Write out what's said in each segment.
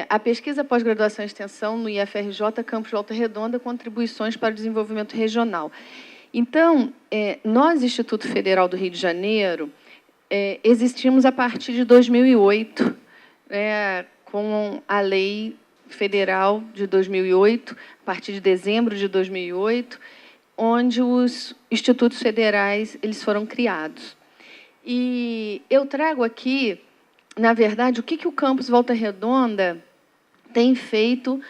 A pesquisa pós-graduação e extensão no IFRJ Campus Volta Redonda, contribuições para o desenvolvimento regional. Então, nós, Instituto Federal do Rio de Janeiro, existimos a partir de 2008, com a Lei Federal de 2008, a partir de dezembro de 2008, onde os institutos federais eles foram criados. E eu trago aqui, na verdade, o que o Campus Volta Redonda tem feito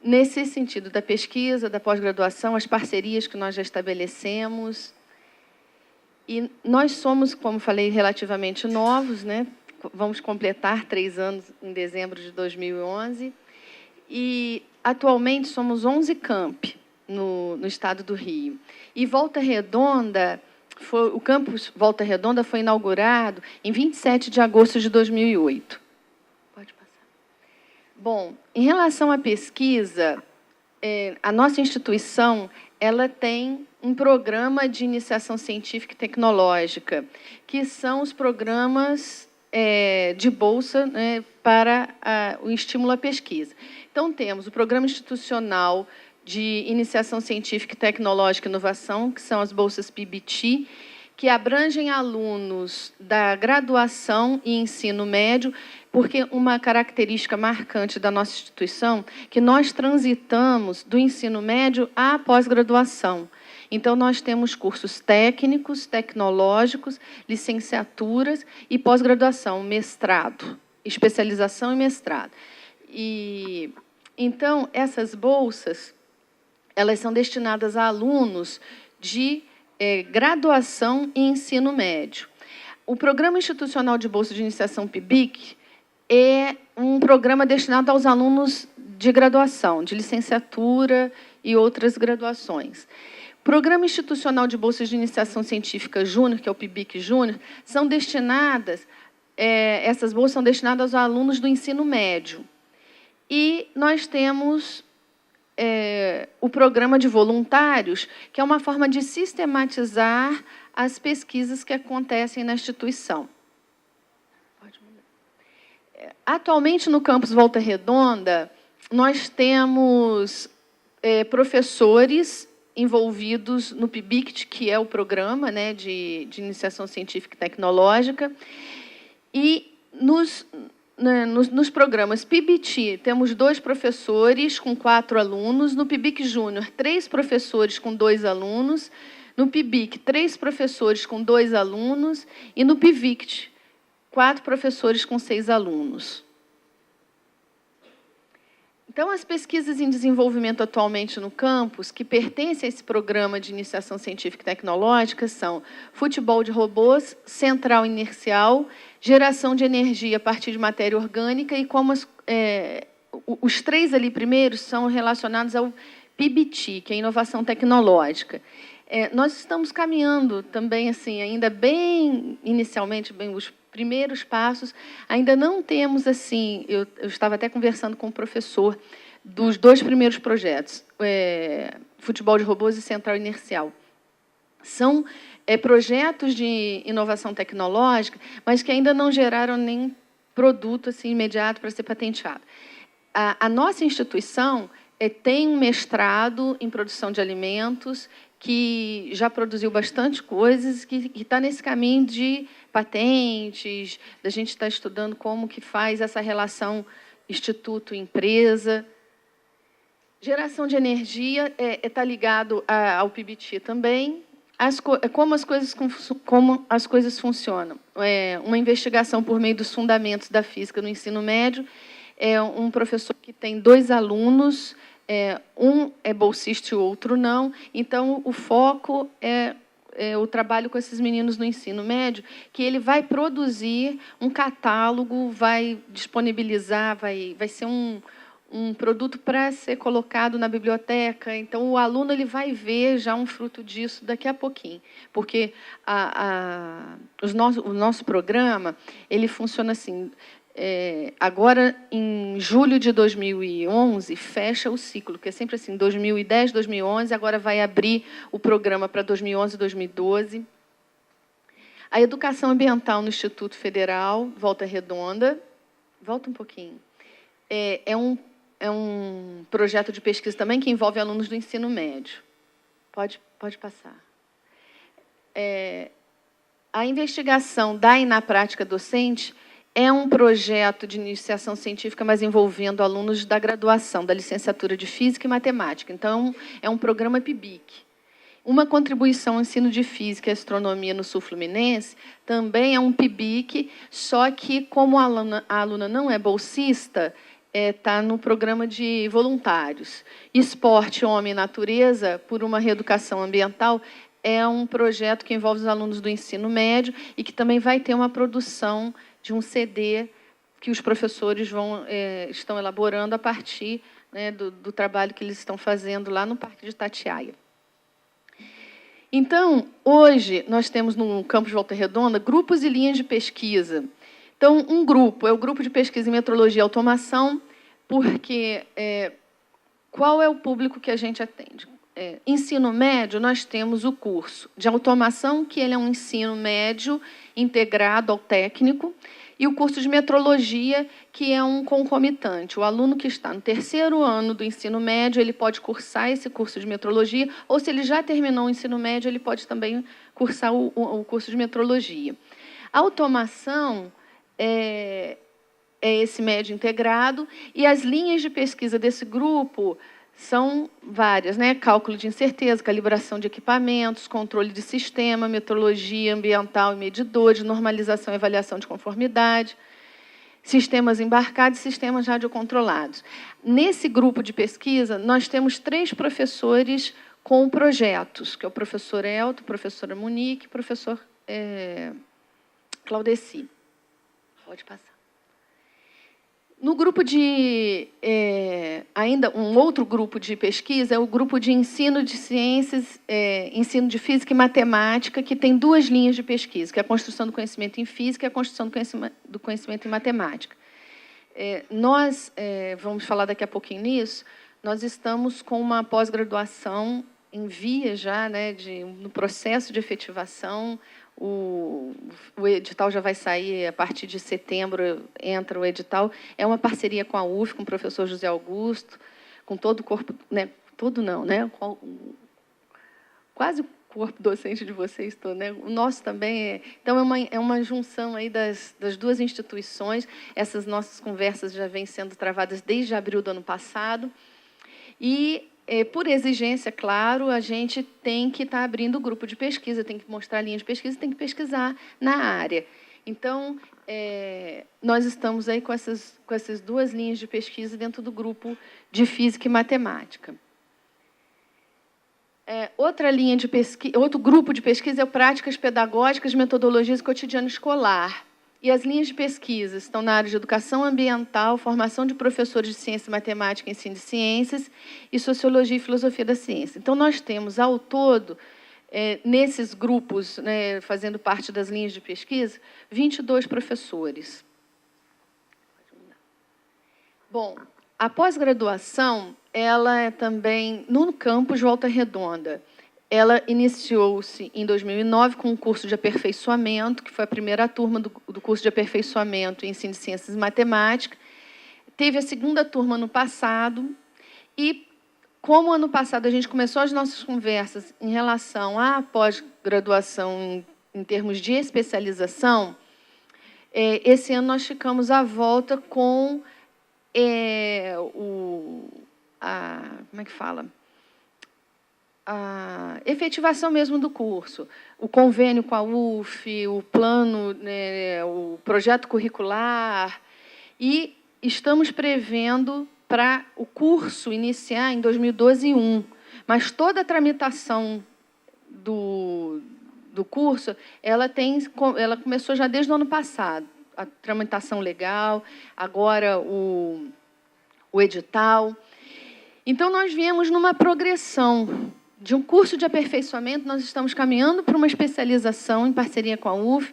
nesse sentido da pesquisa, da pós-graduação, as parcerias que nós já estabelecemos. E nós somos, como falei, relativamente novos, né? Vamos completar 3 anos em dezembro de 2011. E, atualmente, somos 11 campi no estado do Rio. E Volta Redonda, o campus Volta Redonda foi inaugurado em 27 de agosto de 2008. Pode passar. Bom, em relação à pesquisa, a nossa instituição ela tem um programa de iniciação científica e tecnológica, que são os programas de bolsa, né, para o estímulo à pesquisa. Então, temos o Programa Institucional de Iniciação Científica e Tecnológica e Inovação, que são as bolsas PIBIT, que abrangem alunos da graduação e ensino médio, porque uma característica marcante da nossa instituição é que nós transitamos do ensino médio à pós-graduação. Então, nós temos cursos técnicos, tecnológicos, licenciaturas e pós-graduação, mestrado, especialização e mestrado. E, então, essas bolsas elas são destinadas a alunos de graduação e ensino médio. O Programa Institucional de Bolsa de Iniciação PIBIC é um programa destinado aos alunos de graduação, de licenciatura e outras graduações. Programa Institucional de Bolsas de Iniciação Científica Júnior, que é o PIBIC Júnior, são destinadas, essas bolsas são destinadas aos alunos do ensino médio. E nós temos o programa de voluntários, que é uma forma de sistematizar as pesquisas que acontecem na instituição. Atualmente, no campus Volta Redonda, nós temos professores envolvidos no PIBICT, que é o programa, né, de iniciação científica e tecnológica, e nos programas PIBIT, temos 2 professores com 4 alunos. No PIBIC Júnior, 3 professores com 2 alunos. No PIBIC, 3 professores com 2 alunos. E no PIVICT, 4 professores com 6 alunos. Então, as pesquisas em desenvolvimento atualmente no campus, que pertencem a esse programa de iniciação científica e tecnológica, são futebol de robôs, central inercial, geração de energia a partir de matéria orgânica e como os 3 ali primeiros são relacionados ao PIBIT, que é inovação tecnológica. Nós estamos caminhando também, assim, ainda bem inicialmente, bem os primeiros passos, ainda não temos, assim, eu estava até conversando com o professor dos 2 primeiros projetos, futebol de robôs e central inercial. São projetos de inovação tecnológica, mas que ainda não geraram nenhum produto assim, imediato para ser patenteado. A nossa instituição tem um mestrado em produção de alimentos, que já produziu bastante coisas, que está nesse caminho de patentes, da gente estar estudando como que faz essa relação instituto-empresa. Geração de energia está ligado ao PIBIT também. Como as coisas funcionam. Uma investigação por meio dos fundamentos da física no ensino médio. Um professor que tem 2 alunos, um é bolsista e o outro não. Então, o foco é o trabalho com esses meninos no ensino médio, que ele vai produzir um catálogo, vai disponibilizar, vai ser um produto para ser colocado na biblioteca. Então, o aluno ele vai ver já um fruto disso daqui a pouquinho. Porque o nosso programa ele funciona assim. Agora, em julho de 2011, fecha o ciclo, que é sempre assim, 2010, 2011, agora vai abrir o programa para 2011 e 2012. A educação ambiental no Instituto Federal, Volta Redonda. Volta um pouquinho. é um projeto de pesquisa também que envolve alunos do ensino médio. Pode passar. A investigação da e na prática docente é um projeto de iniciação científica, mas envolvendo alunos da graduação, da licenciatura de Física e Matemática. Então, é um programa PIBIC. Uma contribuição ao ensino de Física e Astronomia no Sul Fluminense também é um PIBIC, só que, como a aluna não é bolsista, está no programa de voluntários. Esporte, Homem e Natureza, por uma reeducação ambiental, é um projeto que envolve os alunos do ensino médio e que também vai ter uma produção de um CD que os professores estão elaborando a partir, né, do trabalho que eles estão fazendo lá no Parque de Itatiaia. Então, hoje, nós temos no campus Volta Redonda grupos e linhas de pesquisa. Então, um grupo é o grupo de pesquisa em metrologia e automação, porque qual é o público que a gente atende? Ensino médio, nós temos o curso de automação, que ele é um ensino médio integrado ao técnico, e o curso de metrologia, que é um concomitante. O aluno que está no terceiro ano do ensino médio, ele pode cursar esse curso de metrologia, ou se ele já terminou o ensino médio, ele pode também cursar o curso de metrologia. A automação é esse médio integrado, e as linhas de pesquisa desse grupo são várias, né? Cálculo de incerteza, calibração de equipamentos, controle de sistema, metrologia ambiental e medidores, normalização e avaliação de conformidade, sistemas embarcados e sistemas radiocontrolados. Nesse grupo de pesquisa, nós temos 3 professores com projetos, que é o professor Elton, a professora Monique e o professor Claudeci. Pode passar. No grupo de... ainda um outro grupo de pesquisa é o grupo de ensino de ciências, ensino de física e matemática, que tem 2 linhas de pesquisa, que é a construção do conhecimento em física e a construção do conhecimento em matemática. Nós, vamos falar daqui a pouquinho nisso, nós estamos com uma pós-graduação em via já, né, no processo de efetivação. O edital já vai sair a partir de setembro, entra o edital. É uma parceria com a UF, com o professor José Augusto, com todo o corpo, né? Todo não, né? Quase o corpo docente de vocês todo, né? O nosso também então é uma junção aí das 2 instituições. Essas nossas conversas já vêm sendo travadas desde abril do ano passado. E por exigência, claro, a gente tem que estar abrindo o grupo de pesquisa, tem que mostrar a linha de pesquisa, tem que pesquisar na área. Então, nós estamos aí com essas 2 linhas de pesquisa dentro do grupo de Física e Matemática. Outra linha de pesquisa, outro grupo de pesquisa é o Práticas Pedagógicas, Metodologias e Cotidiano Escolar. E as linhas de pesquisa estão na área de educação ambiental, formação de professores de ciência e matemática, ensino de ciências, e sociologia e filosofia da ciência. Então, nós temos, ao todo, nesses grupos, né, fazendo parte das linhas de pesquisa, 22 professores. Bom, a pós-graduação, ela é também no campus Volta Redonda. Ela iniciou-se em 2009 com um curso de aperfeiçoamento, que foi a primeira turma do curso de aperfeiçoamento em ensino de ciências e matemática. Teve a segunda turma no passado, e, como ano passado a gente começou as nossas conversas em relação à pós-graduação em termos de especialização, esse ano nós ficamos à volta com como é que fala? A efetivação mesmo do curso, o convênio com a UF, o plano, né, o projeto curricular, e estamos prevendo para o curso iniciar em 2012-1, mas toda a tramitação do curso, ela começou já desde o ano passado, a tramitação legal, agora o edital. Então, nós viemos numa progressão de um curso de aperfeiçoamento, nós estamos caminhando para uma especialização em parceria com a UF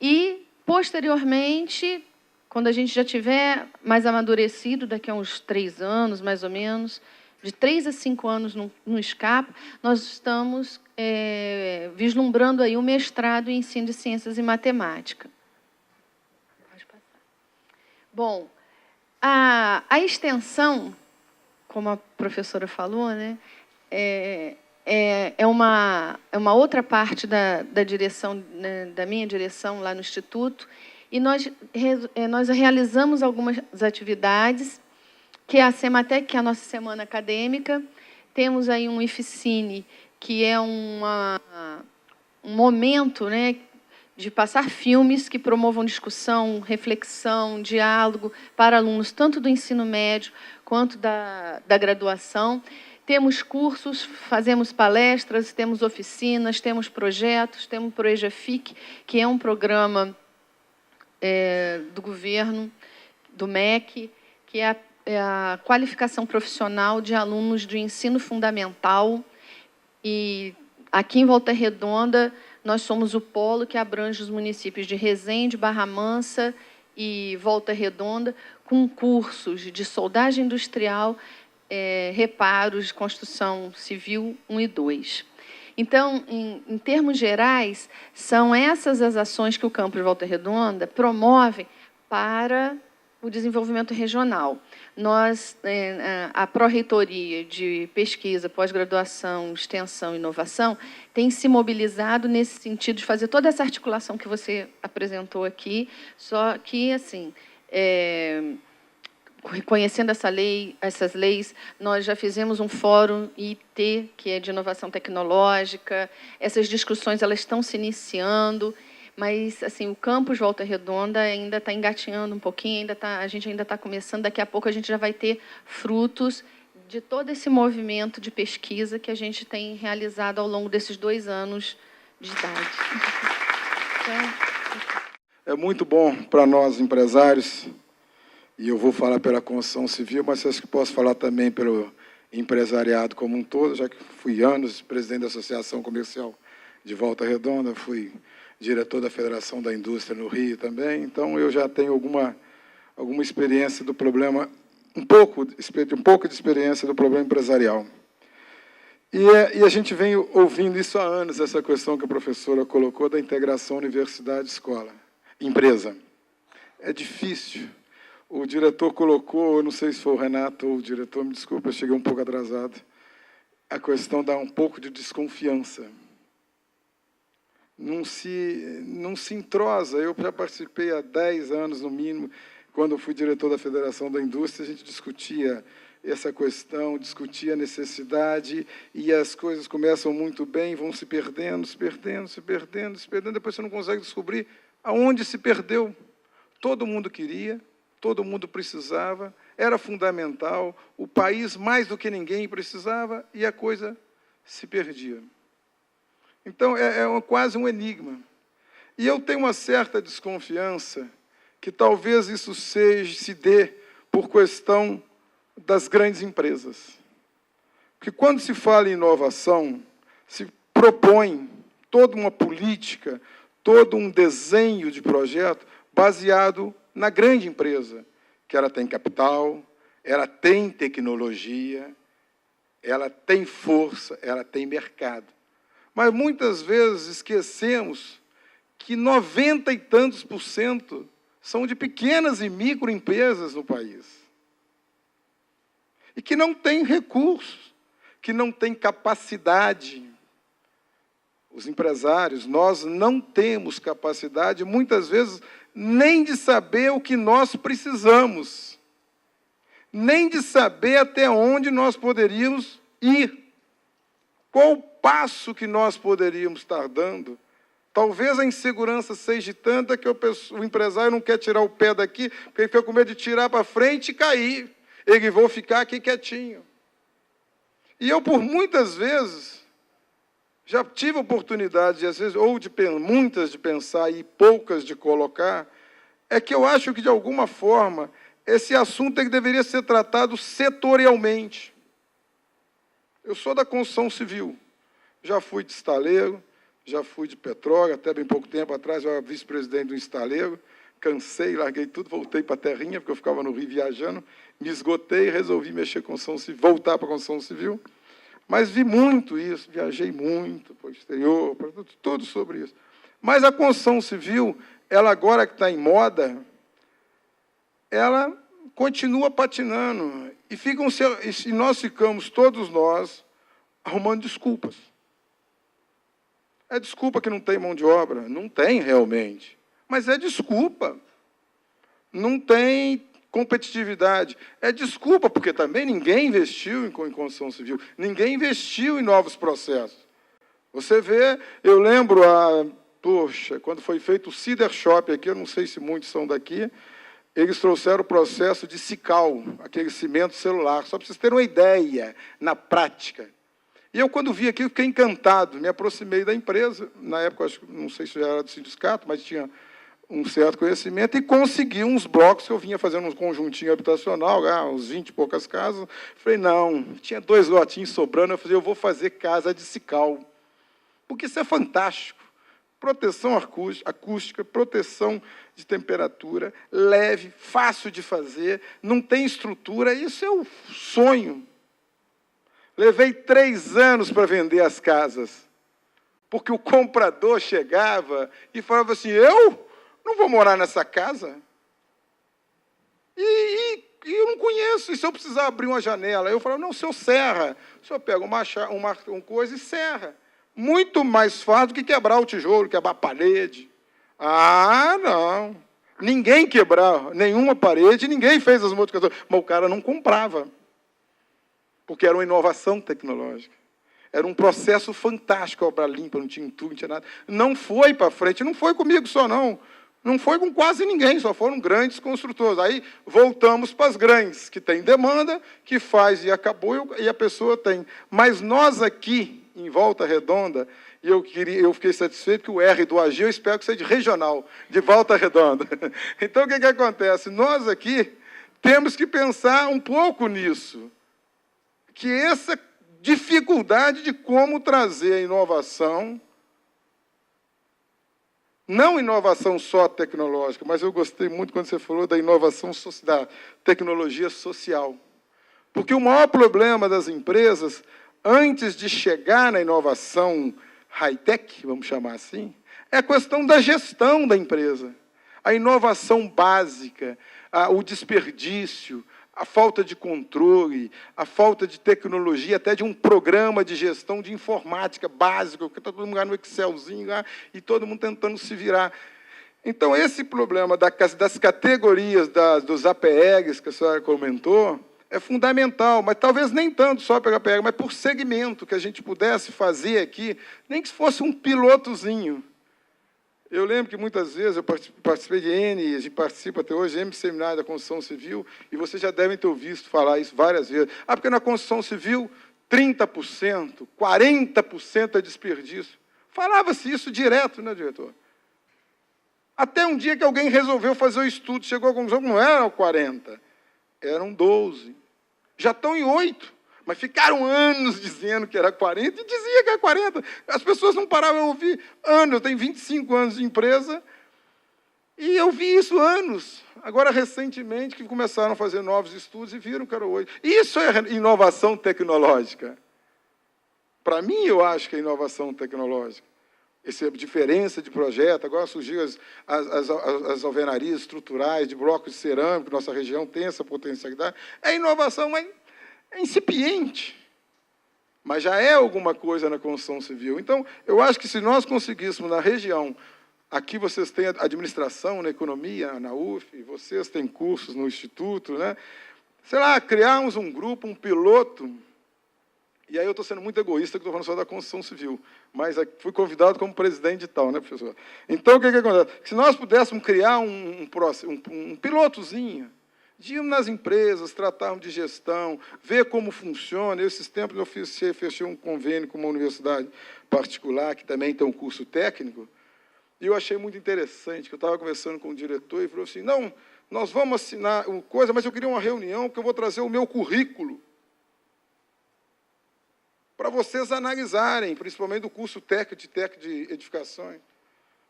e, posteriormente, quando a gente já tiver mais amadurecido, daqui a uns 3 anos, mais ou menos, de 3 a 5 anos no SCAP, nós estamos vislumbrando aí o mestrado em ensino de ciências e matemática. Pode passar. Bom, A extensão, como a professora falou, né, é uma outra parte da direção, né, da minha direção lá no Instituto, e nós realizamos algumas atividades, que é a Sematec, que é a nossa semana acadêmica. Temos aí um IFCine, que é um momento, né, de passar filmes que promovam discussão, reflexão, diálogo para alunos, tanto do ensino médio quanto da graduação. Temos cursos, fazemos palestras, temos oficinas, temos projetos, temos o Proejafic, que é um programa do governo, do MEC, que é a qualificação profissional de alunos do ensino fundamental. E aqui em Volta Redonda, nós somos o polo que abrange os municípios de Resende, Barra Mansa e Volta Redonda, com cursos de soldagem industrial, reparos de construção civil 1 e 2. Então, em termos gerais, são essas as ações que o campus Volta Redonda promove para o desenvolvimento regional. Nós, a Pró-Reitoria de Pesquisa, Pós-Graduação, Extensão e Inovação, tem se mobilizado nesse sentido de fazer toda essa articulação que você apresentou aqui, só que, assim, reconhecendo essas leis, nós já fizemos um fórum IT, que é de inovação tecnológica. Essas discussões elas estão se iniciando, mas assim, o campus Volta Redonda ainda está engatinhando um pouquinho, a gente ainda está começando. Daqui a pouco a gente já vai ter frutos de todo esse movimento de pesquisa que a gente tem realizado ao longo desses 2 anos de idade. É muito bom para nós, empresários, e eu vou falar pela construção civil, mas acho que posso falar também pelo empresariado como um todo, já que fui anos presidente da Associação Comercial de Volta Redonda, fui diretor da Federação da Indústria no Rio também, então eu já tenho alguma experiência do problema, um pouco de experiência do problema empresarial. E a gente vem ouvindo isso há anos, essa questão que a professora colocou da integração universidade-escola, empresa. É difícil. O diretor colocou, eu não sei se foi o Renato ou o diretor, me desculpa, eu cheguei um pouco atrasado, a questão dá um pouco de desconfiança. Não se entrosa. Eu já participei há 10 anos, no mínimo, quando eu fui diretor da Federação da Indústria, a gente discutia essa questão, discutia a necessidade, e as coisas começam muito bem, vão se perdendo, depois você não consegue descobrir aonde se perdeu. Todo mundo queria, todo mundo precisava, era fundamental, o país, mais do que ninguém, precisava, e a coisa se perdia. Então, quase um enigma. E eu tenho uma certa desconfiança que talvez isso se dê por questão das grandes empresas. Porque quando se fala em inovação, se propõe toda uma política, todo um desenho de projeto baseado na grande empresa, que ela tem capital, ela tem tecnologia, ela tem força, ela tem mercado. Mas, muitas vezes, esquecemos que 90 e tantos % são de pequenas e microempresas no país. E que não têm recursos, que não têm capacidade. Os empresários, nós não temos capacidade, muitas vezes, nem de saber o que nós precisamos, nem de saber até onde nós poderíamos ir, qual o passo que nós poderíamos estar dando. Talvez a insegurança seja tanta que o empresário não quer tirar o pé daqui, porque ele fica com medo de tirar para frente e cair. Ele vai ficar aqui quietinho. E eu, por muitas vezes, já tive a oportunidade, às vezes, muitas de pensar e poucas de colocar, é que eu acho que, de alguma forma, esse assunto deveria ser tratado setorialmente. Eu sou da construção civil, já fui de estaleiro, já fui de petróleo, até bem pouco tempo atrás eu era vice-presidente do estaleiro, cansei, larguei tudo, voltei para a terrinha, porque eu ficava no Rio viajando, me esgotei, resolvi mexer com construção civil, voltar para a construção civil, mas vi muito isso, viajei muito para o exterior, para tudo sobre isso. Mas a construção civil, ela agora que está em moda, ela continua patinando. E nós ficamos, todos nós, arrumando desculpas. É desculpa que não tem mão de obra? Não tem, realmente. Mas é desculpa. Não tem competitividade. É desculpa, porque também ninguém investiu em construção civil. Ninguém investiu em novos processos. Você vê, eu lembro, quando foi feito o Cider Shop aqui, eu não sei se muitos são daqui, eles trouxeram o processo de Cical, aquele cimento celular, só para vocês terem uma ideia, na prática. E eu, quando vi aquilo, fiquei encantado, me aproximei da empresa, na época, acho, não sei se já era do sindicato, mas tinha um certo conhecimento, e consegui uns blocos que eu vinha fazendo um conjuntinho habitacional, uns 20 e poucas casas. Falei, não, tinha 2 lotinhos sobrando, eu falei, eu vou fazer casa de Cical, porque isso é fantástico. Proteção acústica, proteção de temperatura, leve, fácil de fazer, não tem estrutura, isso é o sonho. Levei 3 anos para vender as casas, porque o comprador chegava e falava assim, eu não vou morar nessa casa. E eu não conheço, e se eu precisar abrir uma janela? Eu falava, não, o senhor serra, o senhor pega uma coisa e serra. Muito mais fácil do que quebrar o tijolo, quebrar a parede. Ah, não. Ninguém quebrou nenhuma parede, ninguém fez as modificações, mas o cara não comprava. Porque era uma inovação tecnológica. Era um processo fantástico, obra limpa, não tinha entulho, não tinha nada. Não foi para frente, não foi comigo só, não. Não foi com quase ninguém, só foram grandes construtores. Aí voltamos para as grandes, que tem demanda, que faz e acabou, e a pessoa tem. Mas nós aqui, em Volta Redonda, e eu fiquei satisfeito que o R do AG, eu espero que seja regional, de Volta Redonda. Então, o que acontece? Nós aqui temos que pensar um pouco nisso. Que essa dificuldade de como trazer a inovação, não inovação só tecnológica, mas eu gostei muito quando você falou da inovação da tecnologia social. Porque o maior problema das empresas, antes de chegar na inovação high-tech, vamos chamar assim, é a questão da gestão da empresa. A inovação básica, o desperdício, a falta de controle, a falta de tecnologia, até de um programa de gestão de informática básico, que está todo mundo lá no Excelzinho, lá, e todo mundo tentando se virar. Então, esse problema das categorias dos APRs, que a senhora comentou, é fundamental, mas talvez nem tanto só pela APR, mas por segmento, que a gente pudesse fazer aqui, nem que fosse um pilotozinho. Eu lembro que, muitas vezes, eu participei de N, a gente participa até hoje, N seminário da construção civil, e vocês já devem ter ouvido falar isso várias vezes. Porque na construção civil, 30%, 40% é desperdício. Falava-se isso direto, né, diretor? Até um dia que alguém resolveu fazer o estudo, chegou à conclusão que não eram 40%, eram 12%. Já estão em 8%. Mas ficaram anos dizendo que era 40 e dizia que era 40. As pessoas não paravam a ouvir anos. Eu tenho 25 anos de empresa e eu vi isso anos. Agora, recentemente, que começaram a fazer novos estudos e viram que era 8. Isso é inovação tecnológica. Para mim, eu acho que é inovação tecnológica. Essa diferença de projeto, agora surgiu as alvenarias estruturais de blocos de cerâmica, nossa região tem essa potencialidade. É inovação, mas é incipiente, mas já é alguma coisa na construção civil. Então, eu acho que se nós conseguíssemos, na região, aqui vocês têm administração, na economia, na UF, vocês têm cursos no Instituto, né? Sei lá, criarmos um grupo, um piloto, e aí eu estou sendo muito egoísta, que estou falando só da construção civil, mas fui convidado como presidente de tal, né, professor? Então, o que acontece? Se nós pudéssemos criar um pilotozinho, de ir nas empresas, tratarmos de gestão, ver como funciona. Esses tempos eu fechei um convênio com uma universidade particular, que também tem um curso técnico, e eu achei muito interessante, que eu estava conversando com o diretor e falou assim, não, nós vamos assinar uma coisa, mas eu queria uma reunião, porque eu vou trazer o meu currículo para vocês analisarem, principalmente do curso técnico de edificações.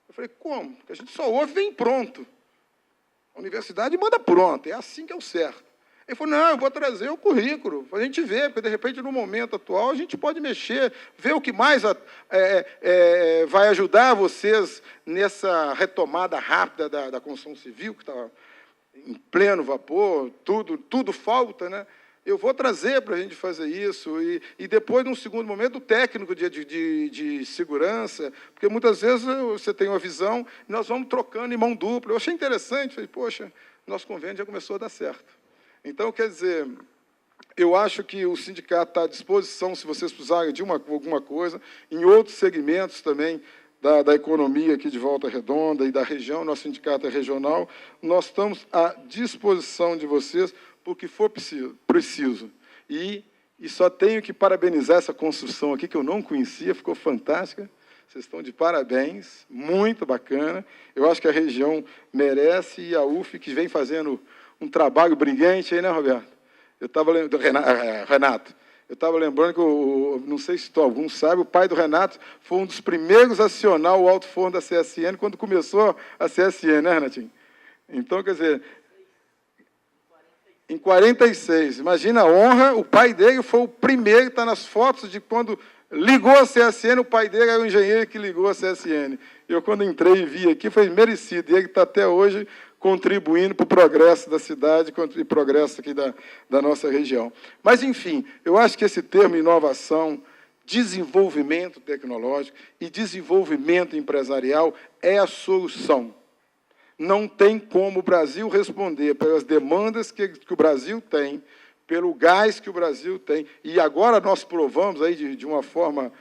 Eu falei, como? Porque a gente só ouve e vem pronto. A universidade manda pronto, é assim que é o certo. Ele falou, não, eu vou trazer o currículo, para a gente ver, porque, de repente, no momento atual, a gente pode mexer, ver o que mais vai ajudar vocês nessa retomada rápida da construção civil, que está em pleno vapor, tudo falta, né? Eu vou trazer para a gente fazer isso, e depois, num segundo momento, o técnico de segurança, porque muitas vezes você tem uma visão, e nós vamos trocando em mão dupla. Eu achei interessante, falei, poxa, nosso convênio já começou a dar certo. Então, quer dizer, eu acho que o sindicato está à disposição, se vocês precisarem de alguma coisa, em outros segmentos também da economia aqui de Volta Redonda e da região, nosso sindicato é regional, nós estamos à disposição de vocês, porque for preciso. E só tenho que parabenizar essa construção aqui, que eu não conhecia, ficou fantástica. Vocês estão de parabéns, muito bacana. Eu acho que a região merece, e a UF, que vem fazendo um trabalho brilhante aí, né, Roberto? Eu estava lembrando, Renato, eu estava lembrando que, não sei se alguns sabem, o pai do Renato foi um dos primeiros a acionar o alto forno da CSN quando começou a CSN, né, Renatinho? Então, quer dizer, em 46, imagina a honra, o pai dele foi o primeiro, está nas fotos de quando ligou a CSN, o pai dele era o engenheiro que ligou a CSN. Eu, quando entrei e vi aqui, foi merecido, e ele está até hoje contribuindo para o progresso da cidade e progresso aqui da nossa região. Mas, enfim, eu acho que esse termo inovação, desenvolvimento tecnológico e desenvolvimento empresarial é a solução. Não tem como o Brasil responder pelas demandas que o Brasil tem, pelo gás que o Brasil tem, e agora nós provamos aí de uma forma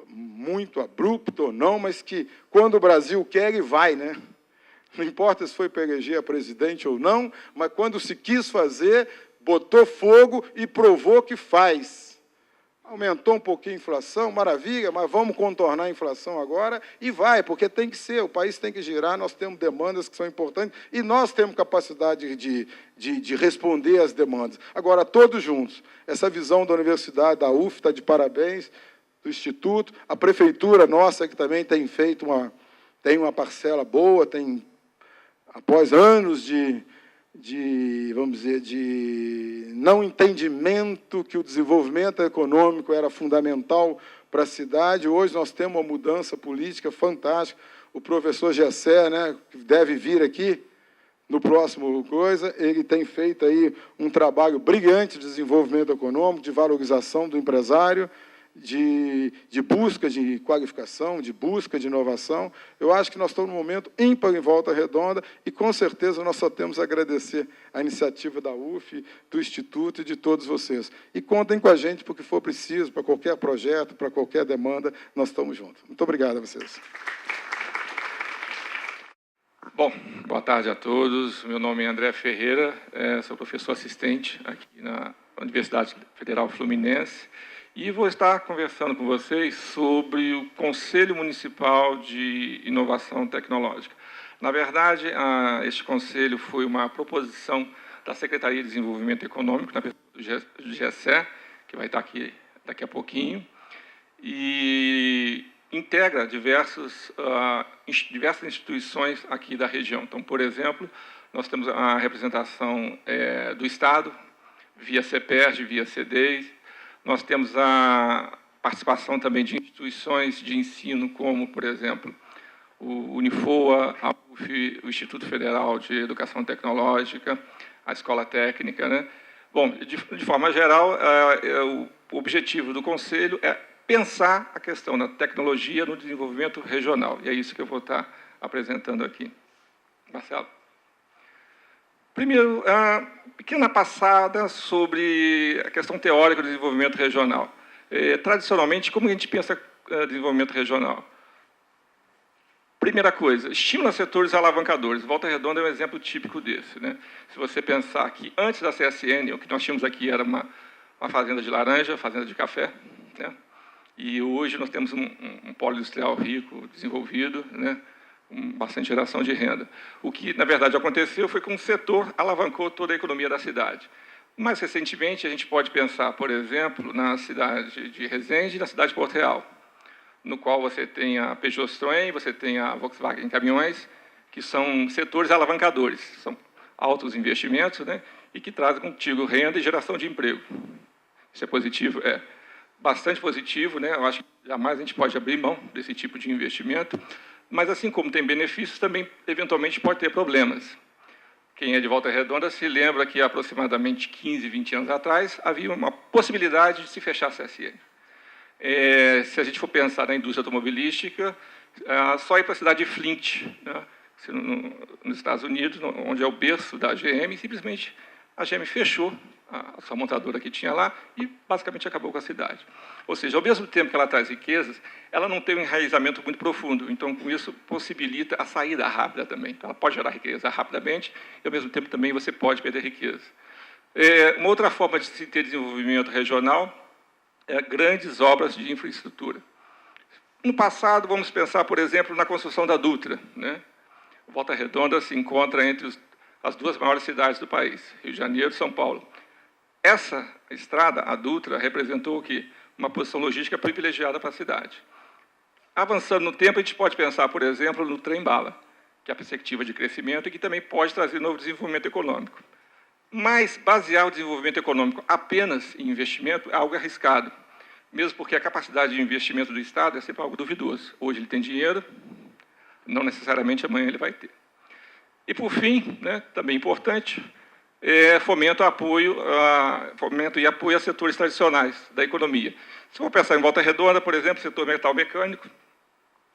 muito abrupta ou não, mas que quando o Brasil quer, ele vai, né? Não importa se foi para eleger a presidente ou não, mas quando se quis fazer, botou fogo e provou que faz. Aumentou um pouquinho a inflação, maravilha, mas vamos contornar a inflação agora, e vai, porque tem que ser, o país tem que girar, nós temos demandas que são importantes, e nós temos capacidade de responder às demandas. Agora, todos juntos, essa visão da universidade, da UF, está de parabéns, do Instituto, a prefeitura nossa, que também tem feito tem uma parcela boa, após anos vamos dizer, de não entendimento que o desenvolvimento econômico era fundamental para a cidade. Hoje nós temos uma mudança política fantástica. O professor Gessé, né, que deve vir aqui no próximo coisa, ele tem feito aí um trabalho brilhante de desenvolvimento econômico, de valorização do empresário, de busca de qualificação, de busca de inovação. Eu acho que nós estamos num momento ímpar em Volta Redonda e, com certeza, nós só temos a agradecer a iniciativa da UF, do Instituto e de todos vocês. E contem com a gente, porque for preciso, para qualquer projeto, para qualquer demanda, nós estamos juntos. Muito obrigado a vocês. Bom, boa tarde a todos. Meu nome é André Ferreira, sou professor assistente aqui na Universidade Federal Fluminense, e vou estar conversando com vocês sobre o Conselho Municipal de Inovação Tecnológica. Na verdade, este conselho foi uma proposição da Secretaria de Desenvolvimento Econômico, na pessoa do GESE, que vai estar aqui daqui a pouquinho, e integra diversas instituições aqui da região. Então, por exemplo, nós temos a representação do Estado, via CEPERJ, via CEDEI. Nós temos a participação também de instituições de ensino, como, por exemplo, o Unifoa, a UF, o Instituto Federal de Educação Tecnológica, a Escola Técnica, né? Bom, de forma geral, o objetivo do Conselho é pensar a questão da tecnologia no desenvolvimento regional. E é isso que eu vou estar apresentando aqui. Marcelo. Primeiro, uma pequena passada sobre a questão teórica do desenvolvimento regional. Tradicionalmente, como a gente pensa desenvolvimento regional? Primeira coisa, estimula setores alavancadores. Volta Redonda é um exemplo típico desse, né? Se você pensar que antes da CSN, o que nós tínhamos aqui era uma fazenda de laranja, fazenda de café, né? E hoje nós temos um polo industrial rico, desenvolvido, né? Com bastante geração de renda. O que, na verdade, aconteceu foi que um setor alavancou toda a economia da cidade. Mais recentemente, a gente pode pensar, por exemplo, na cidade de Resende e na cidade de Porto Real, no qual você tem a Peugeot Citroën, você tem a Volkswagen Caminhões, que são setores alavancadores, são altos investimentos, né, e que trazem contigo renda e geração de emprego. Isso é positivo? É bastante positivo, né? Eu acho que jamais a gente pode abrir mão desse tipo de investimento, mas, assim como tem benefícios, também, eventualmente, pode ter problemas. Quem é de Volta Redonda se lembra que, aproximadamente 15, 20 anos atrás, havia uma possibilidade de se fechar a CSN. Se a gente for pensar na indústria automobilística, só ir para a cidade de Flint, né, nos Estados Unidos, onde é o berço da GM, simplesmente a GM fechou a sua montadora que tinha lá e basicamente acabou com a cidade. Ou seja, ao mesmo tempo que ela traz riquezas, ela não tem um enraizamento muito profundo, então com isso possibilita a saída rápida também. Então, ela pode gerar riqueza rapidamente e ao mesmo tempo também você pode perder riqueza. Uma outra forma de se ter desenvolvimento regional é grandes obras de infraestrutura. No passado, vamos pensar, por exemplo, na construção da Dutra, né? Volta Redonda se encontra entre as duas maiores cidades do país, Rio de Janeiro e São Paulo. Essa estrada, a Dutra, representou o quê? Uma posição logística privilegiada para a cidade. Avançando no tempo, a gente pode pensar, por exemplo, no trem-bala, que é a perspectiva de crescimento e que também pode trazer novo desenvolvimento econômico. Mas basear o desenvolvimento econômico apenas em investimento é algo arriscado, mesmo porque a capacidade de investimento do Estado é sempre algo duvidoso. Hoje ele tem dinheiro, não necessariamente amanhã ele vai ter. E, por fim, né, também importante, fomento e apoio a setores tradicionais da economia. Se for pensar em Volta Redonda, por exemplo, o setor metal mecânico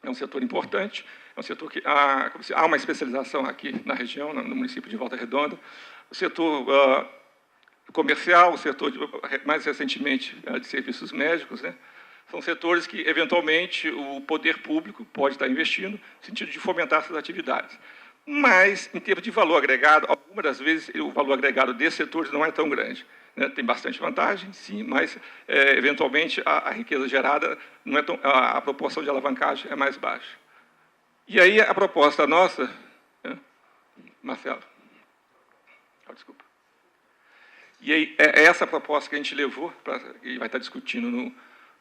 é um setor importante, é um setor que há uma especialização aqui na região, no município de Volta Redonda. O setor comercial, o setor, mais recentemente, de serviços médicos, né? São setores que, eventualmente, o poder público pode estar investindo no sentido de fomentar essas atividades. Mas, em termos de valor agregado, algumas das vezes o valor agregado desses setores não é tão grande, né? Tem bastante vantagem, sim, mas, eventualmente, a riqueza gerada, não é tão, a proporção de alavancagem é mais baixa. E aí, a proposta nossa... Né? Marcelo. Desculpa. E aí, é essa proposta que a gente levou, e vai estar discutindo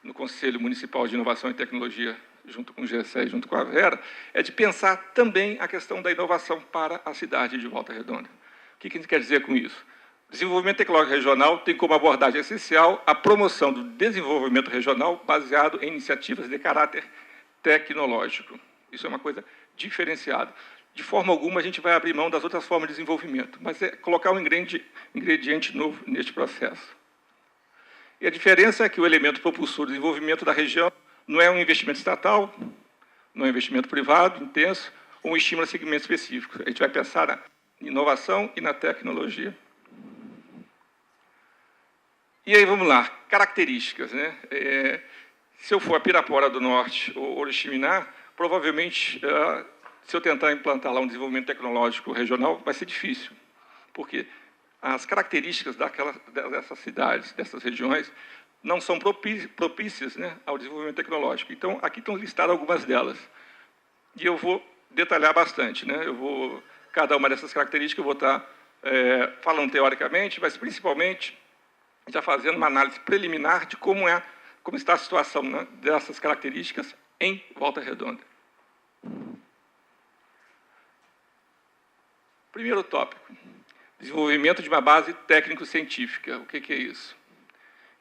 no Conselho Municipal de Inovação e Tecnologia, junto com o GSE, junto com a Vera, é de pensar também a questão da inovação para a cidade de Volta Redonda. O que a gente quer dizer com isso? O desenvolvimento tecnológico regional tem como abordagem essencial a promoção do desenvolvimento regional baseado em iniciativas de caráter tecnológico. Isso é uma coisa diferenciada. De forma alguma, a gente vai abrir mão das outras formas de desenvolvimento, mas é colocar um ingrediente novo neste processo. E a diferença é que o elemento propulsor do desenvolvimento da região não é um investimento estatal, não é um investimento privado, intenso, ou um estímulo a segmentos específicos. A gente vai pensar na inovação e na tecnologia. E aí, vamos lá, características, né? Se eu for a Pirapora do Norte ou Oriximiná, provavelmente, se eu tentar implantar lá um desenvolvimento tecnológico regional, vai ser difícil, porque as características dessas cidades, dessas regiões, não são propícias, né, ao desenvolvimento tecnológico. Então, aqui estão listadas algumas delas. E eu vou detalhar bastante, né? Cada uma dessas características eu vou estar falando teoricamente, mas principalmente já fazendo uma análise preliminar de como está a situação, né, dessas características em Volta Redonda. Primeiro tópico, desenvolvimento de uma base técnico-científica. O que é isso?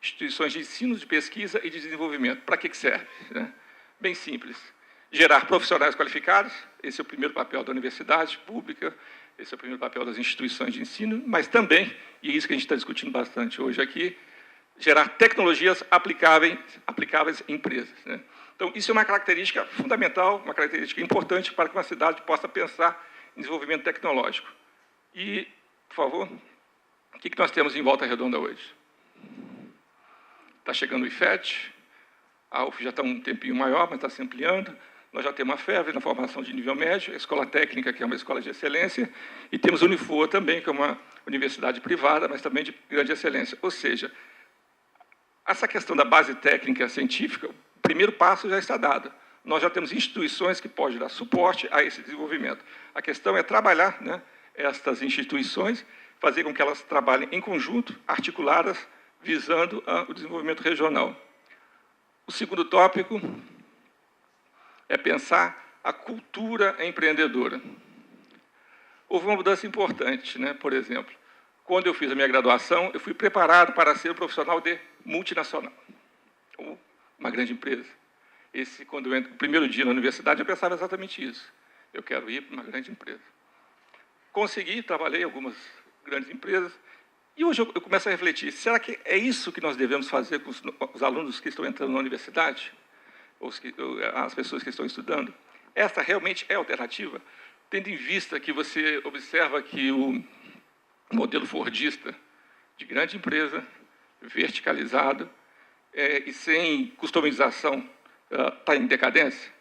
Instituições de ensino, de pesquisa e de desenvolvimento. Para que serve? Né? Bem simples. Gerar profissionais qualificados, esse é o primeiro papel da universidade pública, esse é o primeiro papel das instituições de ensino, mas também, e é isso que a gente está discutindo bastante hoje aqui, gerar tecnologias aplicáveis em empresas. Né? Então, isso é uma característica fundamental, uma característica importante para que uma cidade possa pensar em desenvolvimento tecnológico. E, por favor, o que nós temos em Volta Redonda hoje? Está chegando o IFET, a UF já está um tempinho maior, mas está se ampliando. Nós já temos a FEV na formação de nível médio, a Escola Técnica, que é uma escola de excelência, e temos a Unifoa também, que é uma universidade privada, mas também de grande excelência. Ou seja, essa questão da base técnica científica, o primeiro passo já está dado. Nós já temos instituições que podem dar suporte a esse desenvolvimento. A questão é trabalhar, né, estas instituições, fazer com que elas trabalhem em conjunto, articuladas, visando o desenvolvimento regional. O segundo tópico é pensar a cultura empreendedora. Houve uma mudança importante, né? Por exemplo, quando eu fiz a minha graduação, eu fui preparado para ser um profissional de multinacional, ou uma grande empresa. Quando eu entro no primeiro dia na universidade, eu pensava exatamente isso. Eu quero ir para uma grande empresa. trabalhei em algumas grandes empresas, e hoje eu começo a refletir, será que é isso que nós devemos fazer com os alunos que estão entrando na universidade? As pessoas que estão estudando? Essa realmente é a alternativa? Tendo em vista que você observa que o modelo fordista de grande empresa, verticalizado e sem customização, está em decadência?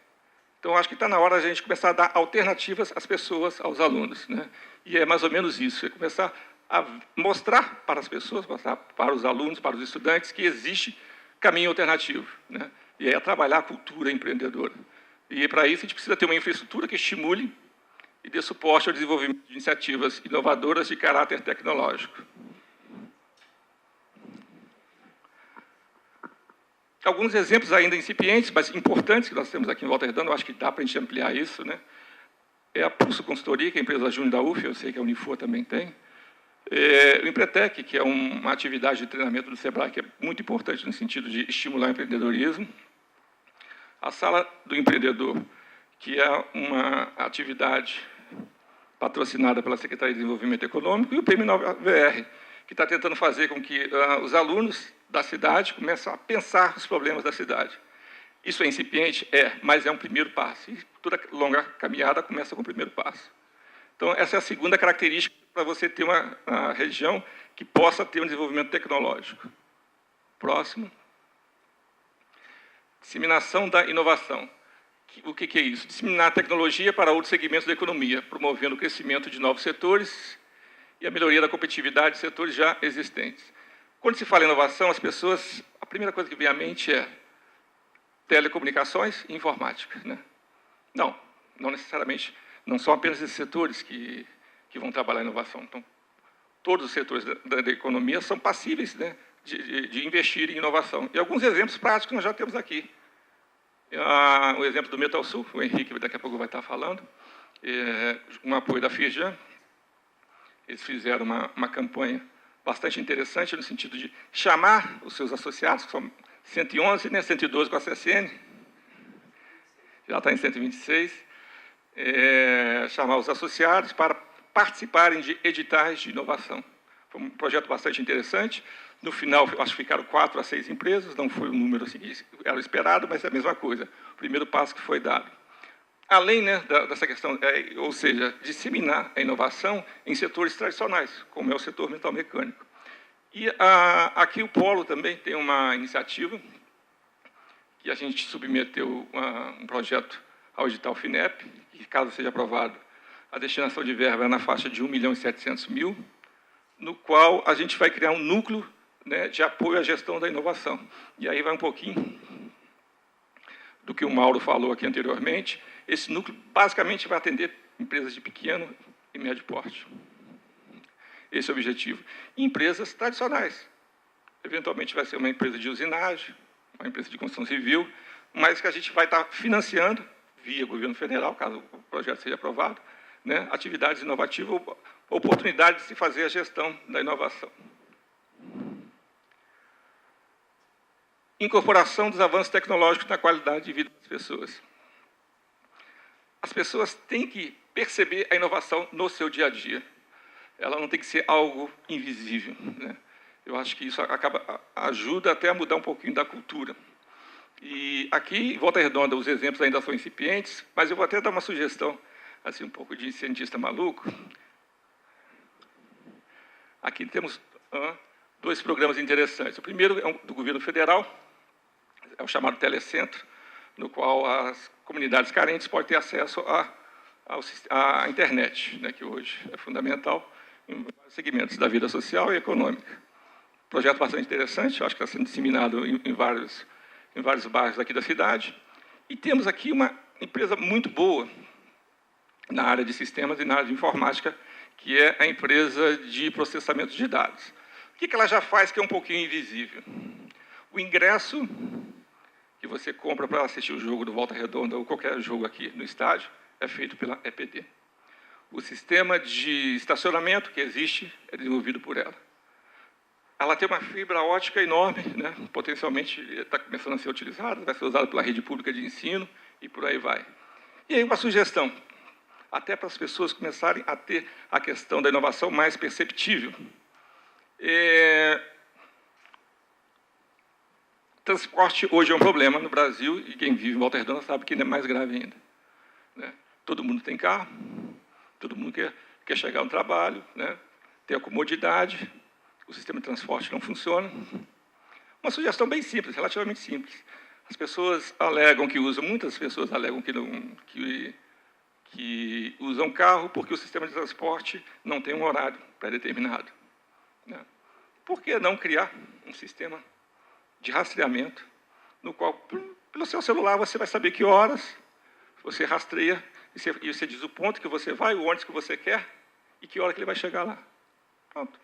Então, acho que está na hora de a gente começar a dar alternativas às pessoas, aos alunos, né? E é mais ou menos isso, é começar a mostrar para as pessoas, mostrar para os alunos, para os estudantes, que existe caminho alternativo, né? E é trabalhar a cultura empreendedora. E, para isso, a gente precisa ter uma infraestrutura que estimule e dê suporte ao desenvolvimento de iniciativas inovadoras de caráter tecnológico. Alguns exemplos ainda incipientes, mas importantes, que nós temos aqui em Volta Redonda, eu acho que dá para a gente ampliar isso, né? É a Pulso Consultoria, que é a empresa júnior da UF, eu sei que a Unifor também tem. O Empretec, que é uma atividade de treinamento do SEBRAE, que é muito importante no sentido de estimular o empreendedorismo. A Sala do Empreendedor, que é uma atividade patrocinada pela Secretaria de Desenvolvimento Econômico, e o Prêmio Nova VR, que está tentando fazer com que os alunos da cidade comecem a pensar os problemas da cidade. Isso é incipiente? Mas é um primeiro passo. E toda longa caminhada começa com o primeiro passo. Então, essa é a segunda característica para você ter uma região que possa ter um desenvolvimento tecnológico. Próximo. Disseminação da inovação. O que é isso? Disseminar a tecnologia para outros segmentos da economia, promovendo o crescimento de novos setores e a melhoria da competitividade de setores já existentes. Quando se fala em inovação, as pessoas, a primeira coisa que vem à mente é telecomunicações e informática, né? Não necessariamente, não são apenas esses setores que vão trabalhar a inovação. Então, todos os setores da economia são passíveis, né, de investir em inovação. E alguns exemplos práticos nós já temos aqui. O exemplo do Metalsul, o Henrique daqui a pouco vai estar falando, um apoio da Firjan. Eles fizeram uma campanha bastante interessante no sentido de chamar os seus associados, que são 111, né, 112 com a CSN, já está em 126, chamar os associados para participarem de editais de inovação. Foi um projeto bastante interessante. No final, acho que ficaram 4 a 6 empresas, não foi o número assim que era esperado, mas é a mesma coisa, o primeiro passo que foi dado. Além, né, dessa questão, ou seja, disseminar a inovação em setores tradicionais, como é o setor metal-mecânico. E aqui o Polo também tem uma iniciativa, que a gente submeteu um projeto ao edital FINEP, que, caso seja aprovado, a destinação de verba é na faixa de 1.700.000, no qual a gente vai criar um núcleo, né, de apoio à gestão da inovação. E aí vai um pouquinho do que o Mauro falou aqui anteriormente. Esse núcleo, basicamente, vai atender empresas de pequeno e médio porte. Esse é o objetivo. E empresas tradicionais. Eventualmente, vai ser uma empresa de usinagem, uma empresa de construção civil, mas que a gente vai estar financiando, via governo federal, caso o projeto seja aprovado, né, atividades inovativas, oportunidade de se fazer a gestão da inovação. Incorporação dos avanços tecnológicos na qualidade de vida das pessoas. As pessoas têm que perceber a inovação no seu dia a dia. Ela não tem que ser algo invisível, né? Eu acho que isso ajuda até a mudar um pouquinho da cultura. E aqui, em Volta Redonda, os exemplos ainda são incipientes, mas eu vou até dar uma sugestão, assim, um pouco de cientista maluco. Aqui temos 2 programas interessantes. O primeiro é do governo federal, é o chamado Telecentro, no qual as comunidades carentes podem ter acesso à internet, né, que hoje é fundamental em vários segmentos da vida social e econômica. Projeto bastante interessante, eu acho que está sendo disseminado em vários bairros aqui da cidade. E temos aqui uma empresa muito boa na área de sistemas e na área de informática, que é a empresa de processamento de dados. O que ela já faz que é um pouquinho invisível? O ingresso que você compra para assistir o jogo do Volta Redonda ou qualquer jogo aqui no estádio é feito pela EPD. O sistema de estacionamento que existe é desenvolvido por ela. Ela tem uma fibra ótica enorme, né? Potencialmente está começando a ser utilizada, vai ser usada pela rede pública de ensino e por aí vai. E aí uma sugestão. até para as pessoas começarem a ter a questão da inovação mais perceptível. Transporte hoje é um problema no Brasil, e quem vive em Volta Redonda sabe que ainda é mais grave ainda, né? Todo mundo tem carro, todo mundo quer chegar no trabalho, né? Ter a comodidade, o sistema de transporte não funciona. Uma sugestão bem simples, relativamente simples. As pessoas alegam que usam, muitas pessoas alegam que usam carro porque o sistema de transporte não tem um horário pré-determinado, né? Por que não criar um sistema de rastreamento, no qual, pelo seu celular, você vai saber que horas você rastreia, e você diz o ponto que você vai, o ônibus que você quer, e que hora que ele vai chegar lá. Pronto.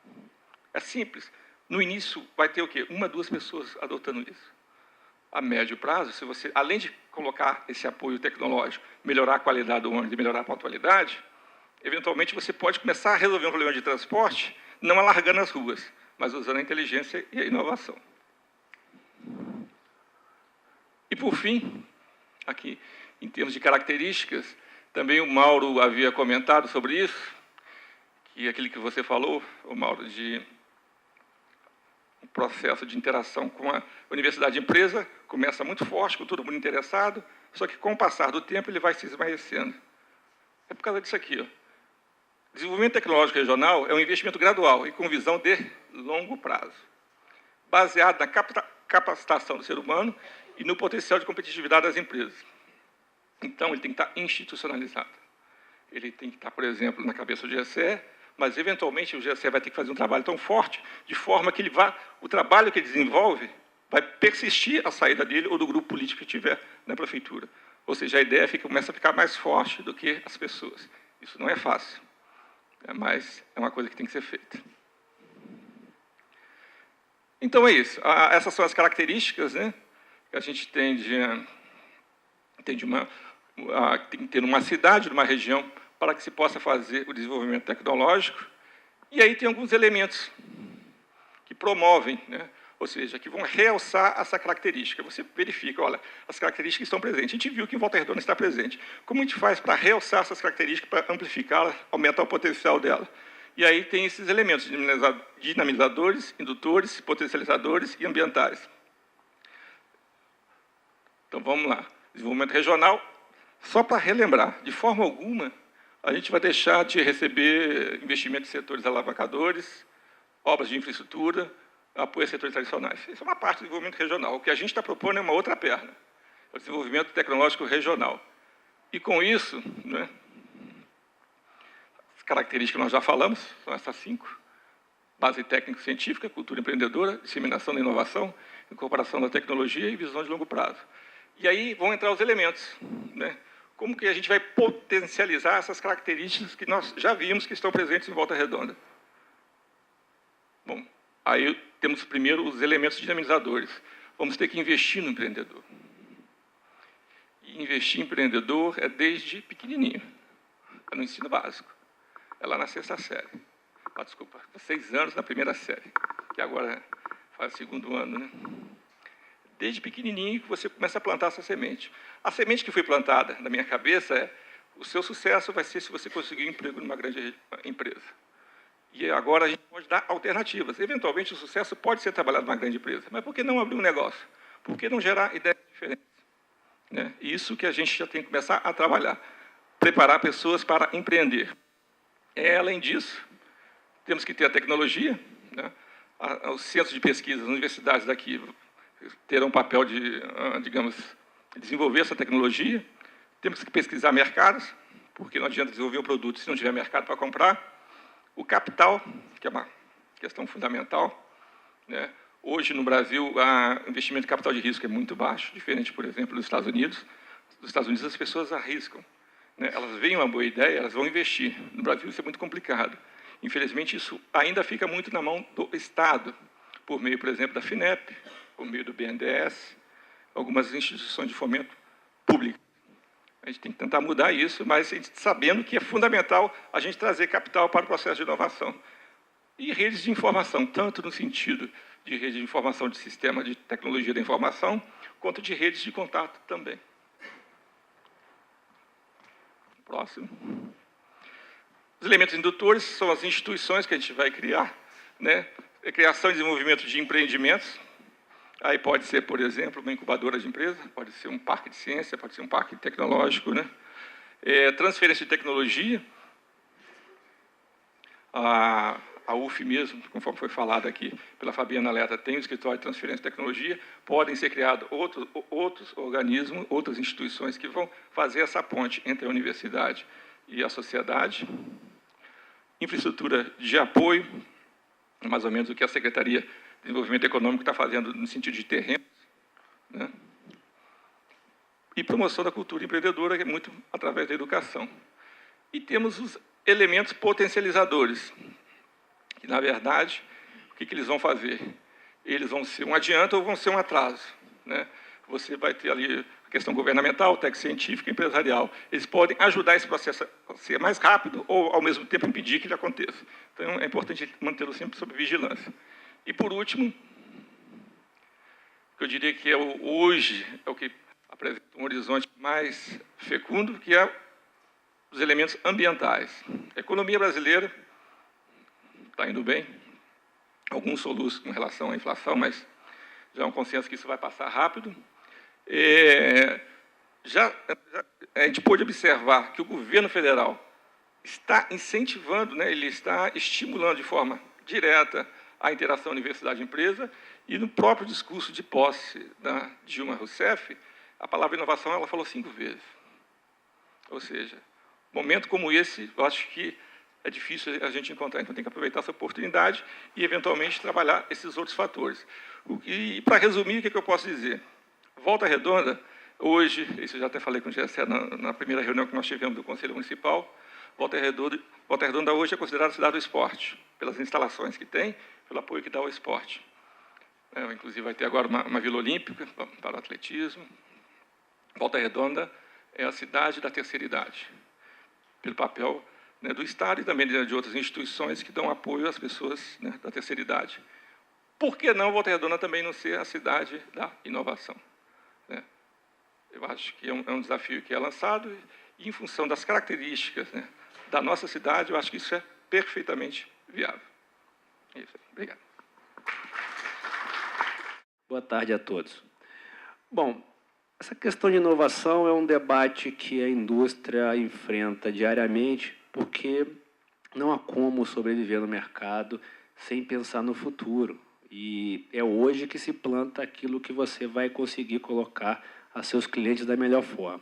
É simples. No início, vai ter o quê? 1 a 2 pessoas adotando isso. A médio prazo, se você, além de colocar esse apoio tecnológico, melhorar a qualidade do ônibus e melhorar a pontualidade, eventualmente você pode começar a resolver um problema de transporte, não alargando as ruas, mas usando a inteligência e a inovação. E, por fim, aqui, em termos de características, também o Mauro havia comentado sobre isso, que é aquilo que você falou, o Mauro, de um processo de interação com a universidade e empresa, começa muito forte, com todo mundo interessado, só que, com o passar do tempo, ele vai se esmaecendo. É por causa disso aqui, ó. Desenvolvimento tecnológico regional é um investimento gradual e com visão de longo prazo, baseado na capacitação do ser humano e no potencial de competitividade das empresas. Então, ele tem que estar institucionalizado. Ele tem que estar, por exemplo, na cabeça do GSE, mas, eventualmente, o GSE vai ter que fazer um trabalho tão forte, de forma que o trabalho que ele desenvolve vai persistir a saída dele ou do grupo político que tiver na prefeitura. Ou seja, a ideia começa a ficar mais forte do que as pessoas. Isso não é fácil, mas é uma coisa que tem que ser feita. Então, é isso. Essas são as características, né, que a gente tem que ter numa cidade, numa região, para que se possa fazer o desenvolvimento tecnológico. E aí tem alguns elementos que promovem, né, ou seja, que vão realçar essa característica. Você verifica, olha, as características estão presentes. A gente viu que em Volta Redonda está presente. Como a gente faz para realçar essas características, para amplificá-las, aumentar o potencial dela? E aí tem esses elementos, dinamizadores, indutores, potencializadores e ambientais. Então, vamos lá. Desenvolvimento regional, só para relembrar, de forma alguma, a gente vai deixar de receber investimento em setores alavancadores, obras de infraestrutura, apoio a setores tradicionais. Isso é uma parte do desenvolvimento regional. O que a gente está propondo é uma outra perna, é o desenvolvimento tecnológico regional. E, com isso, né, as características que nós já falamos, são essas 5. Base técnico-científica, cultura empreendedora, disseminação da inovação, incorporação da tecnologia e visão de longo prazo. E aí vão entrar os elementos, né? Como que a gente vai potencializar essas características que nós já vimos que estão presentes em Volta Redonda? Bom, aí temos primeiro os elementos dinamizadores. Vamos ter que investir no empreendedor. E investir em empreendedor é desde pequenininho, é no ensino básico, é lá na 6ª série. Ah, desculpa, 6 anos na 1ª série, que agora faz o 2º ano, né? Desde pequenininho que você começa a plantar essa semente. A semente que foi plantada na minha cabeça é: o seu sucesso vai ser se você conseguir um emprego numa grande empresa. E agora a gente pode dar alternativas. Eventualmente, o sucesso pode ser trabalhado numa grande empresa, mas por que não abrir um negócio? Por que não gerar ideias diferentes? Né? Isso que a gente já tem que começar a trabalhar. Preparar pessoas para empreender. Além disso, temos que ter a tecnologia, né? Os centros de pesquisa, as universidades daqui terão um papel de, digamos, desenvolver essa tecnologia. Temos que pesquisar mercados, porque não adianta desenvolver um produto se não tiver mercado para comprar. O capital, que é uma questão fundamental, né? Hoje, no Brasil, o investimento de capital de risco é muito baixo, diferente, por exemplo, dos Estados Unidos. Nos Estados Unidos, as pessoas arriscam, né? Elas veem uma boa ideia, elas vão investir. No Brasil, isso é muito complicado. Infelizmente, isso ainda fica muito na mão do Estado, por meio, por exemplo, da FINEP, por meio do BNDES, algumas instituições de fomento públicas. A gente tem que tentar mudar isso, mas sabendo que é fundamental a gente trazer capital para o processo de inovação. E redes de informação, tanto no sentido de rede de informação de sistema de tecnologia da informação, quanto de redes de contato também. Próximo. Os elementos indutores são as instituições que a gente vai criar, né? A criação e desenvolvimento de empreendimentos. Aí pode ser, por exemplo, uma incubadora de empresa, pode ser um parque de ciência, pode ser um parque tecnológico, né? Transferência de tecnologia. A UF mesmo, conforme foi falado aqui pela Fabiana Leta, tem um escritório de transferência de tecnologia, podem ser criados outros organismos, outras instituições que vão fazer essa ponte entre a universidade e a sociedade. Infraestrutura de apoio, mais ou menos o que a Secretaria de Desenvolvimento Econômico está fazendo no sentido de terrenos, né? E promoção da cultura empreendedora, que é muito através da educação. E temos os elementos potencializadores, que, na verdade, o que eles vão fazer? Eles vão ser um adianto ou vão ser um atraso, né? Você vai ter ali a questão governamental, técnica científica e empresarial. Eles podem ajudar esse processo a ser mais rápido ou, ao mesmo tempo, impedir que ele aconteça. Então, é importante mantê-lo sempre sob vigilância. E, por último, eu diria que hoje é o que apresenta um horizonte mais fecundo, que é os elementos ambientais. A economia brasileira está indo bem, alguns soluços com relação à inflação, mas já é um consenso que isso vai passar rápido. A gente pôde observar que o governo federal está incentivando, né, ele está estimulando de forma direta a interação universidade-empresa, e no próprio discurso de posse da Dilma Rousseff, a palavra inovação ela falou 5 vezes. Ou seja, momento como esse, eu acho que é difícil a gente encontrar, então tem que aproveitar essa oportunidade e, eventualmente, trabalhar esses outros fatores. E, para resumir, o que eu posso dizer? Volta Redonda, hoje, isso eu já até falei com o Gessé na primeira reunião que nós tivemos do Conselho Municipal, Volta Redonda hoje é considerada a cidade do esporte, pelas instalações que tem, pelo apoio que dá ao esporte. Inclusive, vai ter agora uma Vila Olímpica para o atletismo. Volta Redonda é a cidade da terceira idade, pelo papel, né, do Estado e também de outras instituições que dão apoio às pessoas, né, da terceira idade. Por que não Volta Redonda também não ser a cidade da inovação, né? Eu acho que é um desafio que é lançado e, em função das características, né, da nossa cidade, eu acho que isso é perfeitamente viável. É isso aí. Obrigado. Boa tarde a todos. Bom, essa questão de inovação é um debate que a indústria enfrenta diariamente, porque não há como sobreviver no mercado sem pensar no futuro. E é hoje que se planta aquilo que você vai conseguir colocar a seus clientes da melhor forma.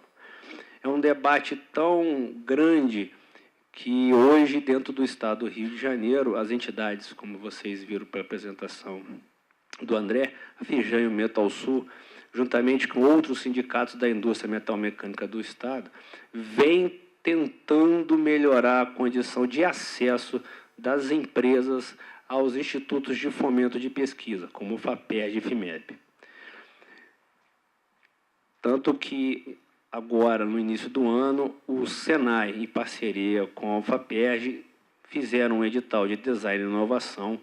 É um debate tão grande que hoje, dentro do Estado do Rio de Janeiro, as entidades, como vocês viram pela apresentação do André, a Fijan e o Metalsul, juntamente com outros sindicatos da indústria metalmecânica do Estado, vêm tentando melhorar a condição de acesso das empresas aos institutos de fomento de pesquisa, como o FAPERJ e FIMEP. Tanto que, agora, no início do ano, o Senai, em parceria com a FAPERJ, fizeram um edital de design e inovação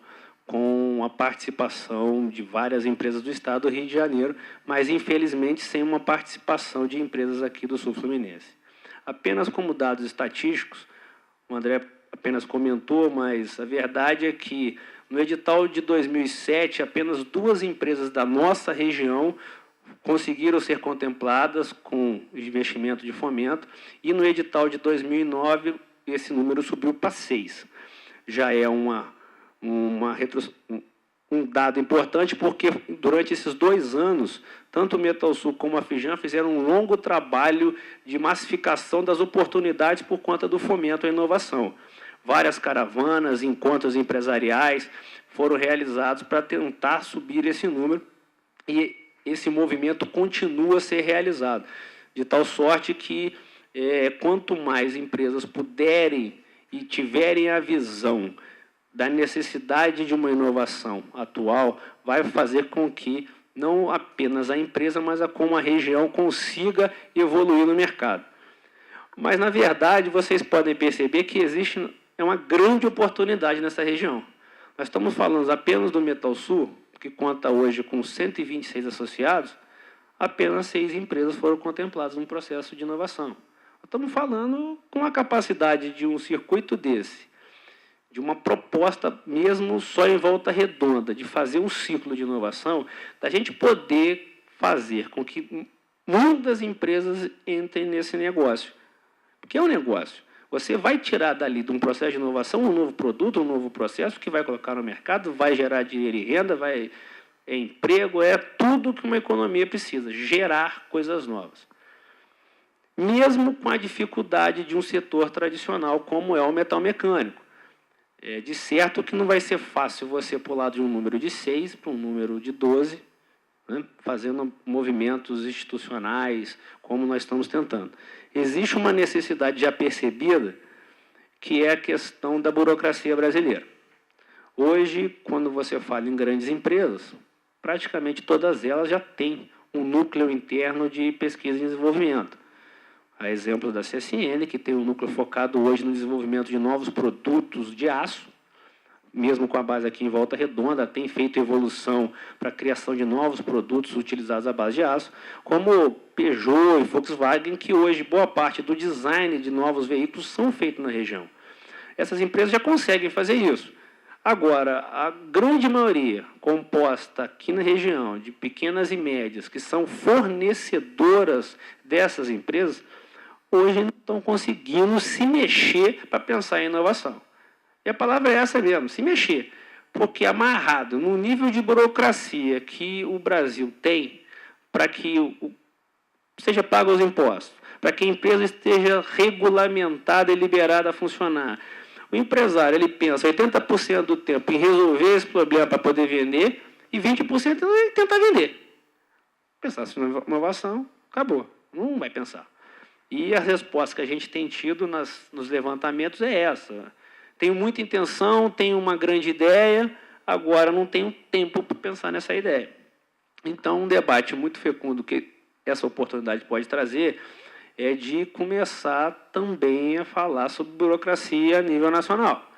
com a participação de várias empresas do Estado do Rio de Janeiro, mas, infelizmente, sem uma participação de empresas aqui do Sul Fluminense. Apenas como dados estatísticos, o André apenas comentou, mas a verdade é que, no edital de 2007, apenas 2 empresas da nossa região conseguiram ser contempladas com investimento de fomento, e no edital de 2009, esse número subiu para 6. Já é um dado importante, porque durante esses 2 anos, tanto o Metalsul como a Fijan fizeram um longo trabalho de massificação das oportunidades por conta do fomento à inovação. Várias caravanas, encontros empresariais foram realizados para tentar subir esse número, e esse movimento continua a ser realizado, de tal sorte que, quanto mais empresas puderem e tiverem a visão da necessidade de uma inovação atual, vai fazer com que não apenas a empresa, mas como a região consiga evoluir no mercado. Mas, na verdade, vocês podem perceber que existe uma grande oportunidade nessa região. Nós estamos falando apenas do Metalsul, que conta hoje com 126 associados, apenas 6 empresas foram contempladas no processo de inovação. estamos falando com a capacidade de um circuito desse, de uma proposta mesmo só em Volta Redonda, de fazer um ciclo de inovação, da gente poder fazer com que muitas empresas entrem nesse negócio. Porque é um negócio. Você vai tirar dali de um processo de inovação um novo produto, um novo processo que vai colocar no mercado, vai gerar dinheiro e renda, é emprego, é tudo que uma economia precisa, gerar coisas novas. Mesmo com a dificuldade de um setor tradicional, como é o metal mecânico. É de certo que não vai ser fácil você pular de um número de 6 para um número de 12, né, fazendo movimentos institucionais, como nós estamos tentando. Existe uma necessidade já percebida, que é a questão da burocracia brasileira. Hoje, quando você fala em grandes empresas, praticamente todas elas já têm um núcleo interno de pesquisa e desenvolvimento. A exemplo da CSN, que tem um núcleo focado hoje no desenvolvimento de novos produtos de aço, mesmo com a base aqui em Volta Redonda, tem feito evolução para a criação de novos produtos utilizados à base de aço, como Peugeot e Volkswagen, que hoje boa parte do design de novos veículos são feitos na região. Essas empresas já conseguem fazer isso. Agora, a grande maioria, composta aqui na região de pequenas e médias, que são fornecedoras dessas empresas, hoje não estão conseguindo se mexer para pensar em inovação. E a palavra é essa mesmo, se mexer. Porque amarrado no nível de burocracia que o Brasil tem, para que seja pago os impostos, para que a empresa esteja regulamentada e liberada a funcionar. O empresário ele pensa 80% do tempo em resolver esse problema para poder vender e 20% em tentar vender. Pensar em inovação, acabou. Não vai pensar. E a resposta que a gente tem tido nos levantamentos é essa. Tenho muita intenção, tenho uma grande ideia, agora não tenho tempo para pensar nessa ideia. Então, um debate muito fecundo que essa oportunidade pode trazer é de começar também a falar sobre burocracia a nível nacional.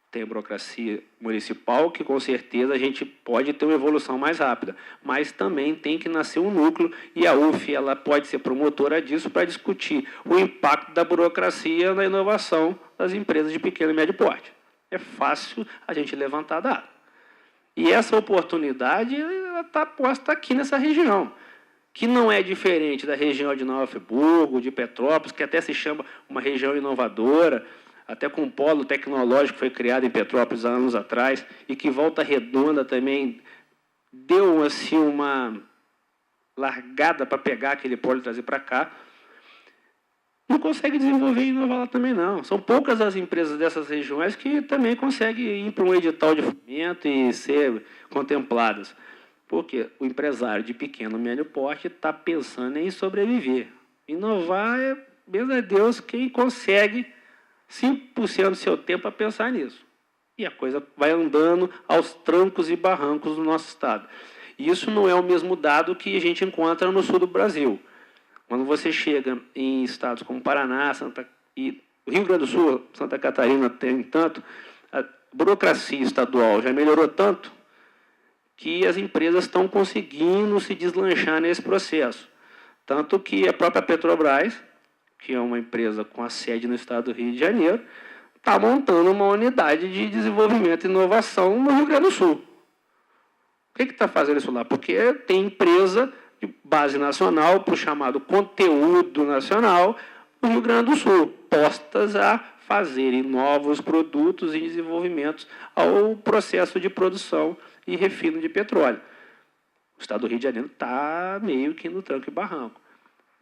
Tem a burocracia municipal, que com certeza a gente pode ter uma evolução mais rápida, mas também tem que nascer um núcleo, e a UF ela pode ser promotora disso para discutir o impacto da burocracia na inovação das empresas de pequeno e médio porte. É fácil a gente levantar dado. E essa oportunidade está posta aqui nessa região, que não é diferente da região de Nova Friburgo, de Petrópolis, que até se chama uma região inovadora, até com um polo tecnológico que foi criado em Petrópolis há anos atrás, e que Volta Redonda também deu assim, uma largada para pegar aquele polo e trazer para cá. Não consegue desenvolver e inovar lá também, não. São poucas as empresas dessas regiões que também conseguem ir para um edital de fomento e ser contempladas. Porque o empresário de pequeno e médio porte está pensando em sobreviver. Inovar é, mesmo a Deus, quem consegue 5% do seu tempo a pensar nisso. E a coisa vai andando aos trancos e barrancos do nosso estado. E isso não é o mesmo dado que a gente encontra no sul do Brasil. Quando você chega em estados como Paraná, e o Rio Grande do Sul, Santa Catarina tem tanto, a burocracia estadual já melhorou tanto que as empresas estão conseguindo se deslanchar nesse processo. Tanto que a própria Petrobras, que é uma empresa com a sede no estado do Rio de Janeiro, está montando uma unidade de desenvolvimento e inovação no Rio Grande do Sul. Por que está fazendo isso lá? Porque tem empresa de base nacional, para o chamado conteúdo nacional, no Rio Grande do Sul, postas a fazerem novos produtos e desenvolvimentos ao processo de produção e refino de petróleo. O estado do Rio de Janeiro está meio que no tranco e barranco.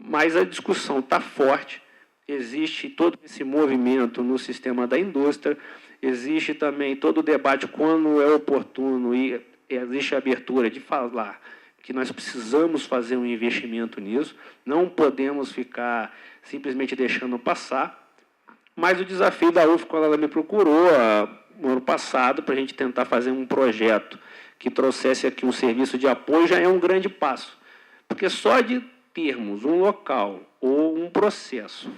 Mas a discussão está forte, existe todo esse movimento no sistema da indústria, existe também todo o debate quando é oportuno e existe a abertura de falar que nós precisamos fazer um investimento nisso, não podemos ficar simplesmente deixando passar. Mas o desafio da UF, quando ela me procurou no ano passado, para a gente tentar fazer um projeto que trouxesse aqui um serviço de apoio, já é um grande passo. Porque só de termos um local ou um processo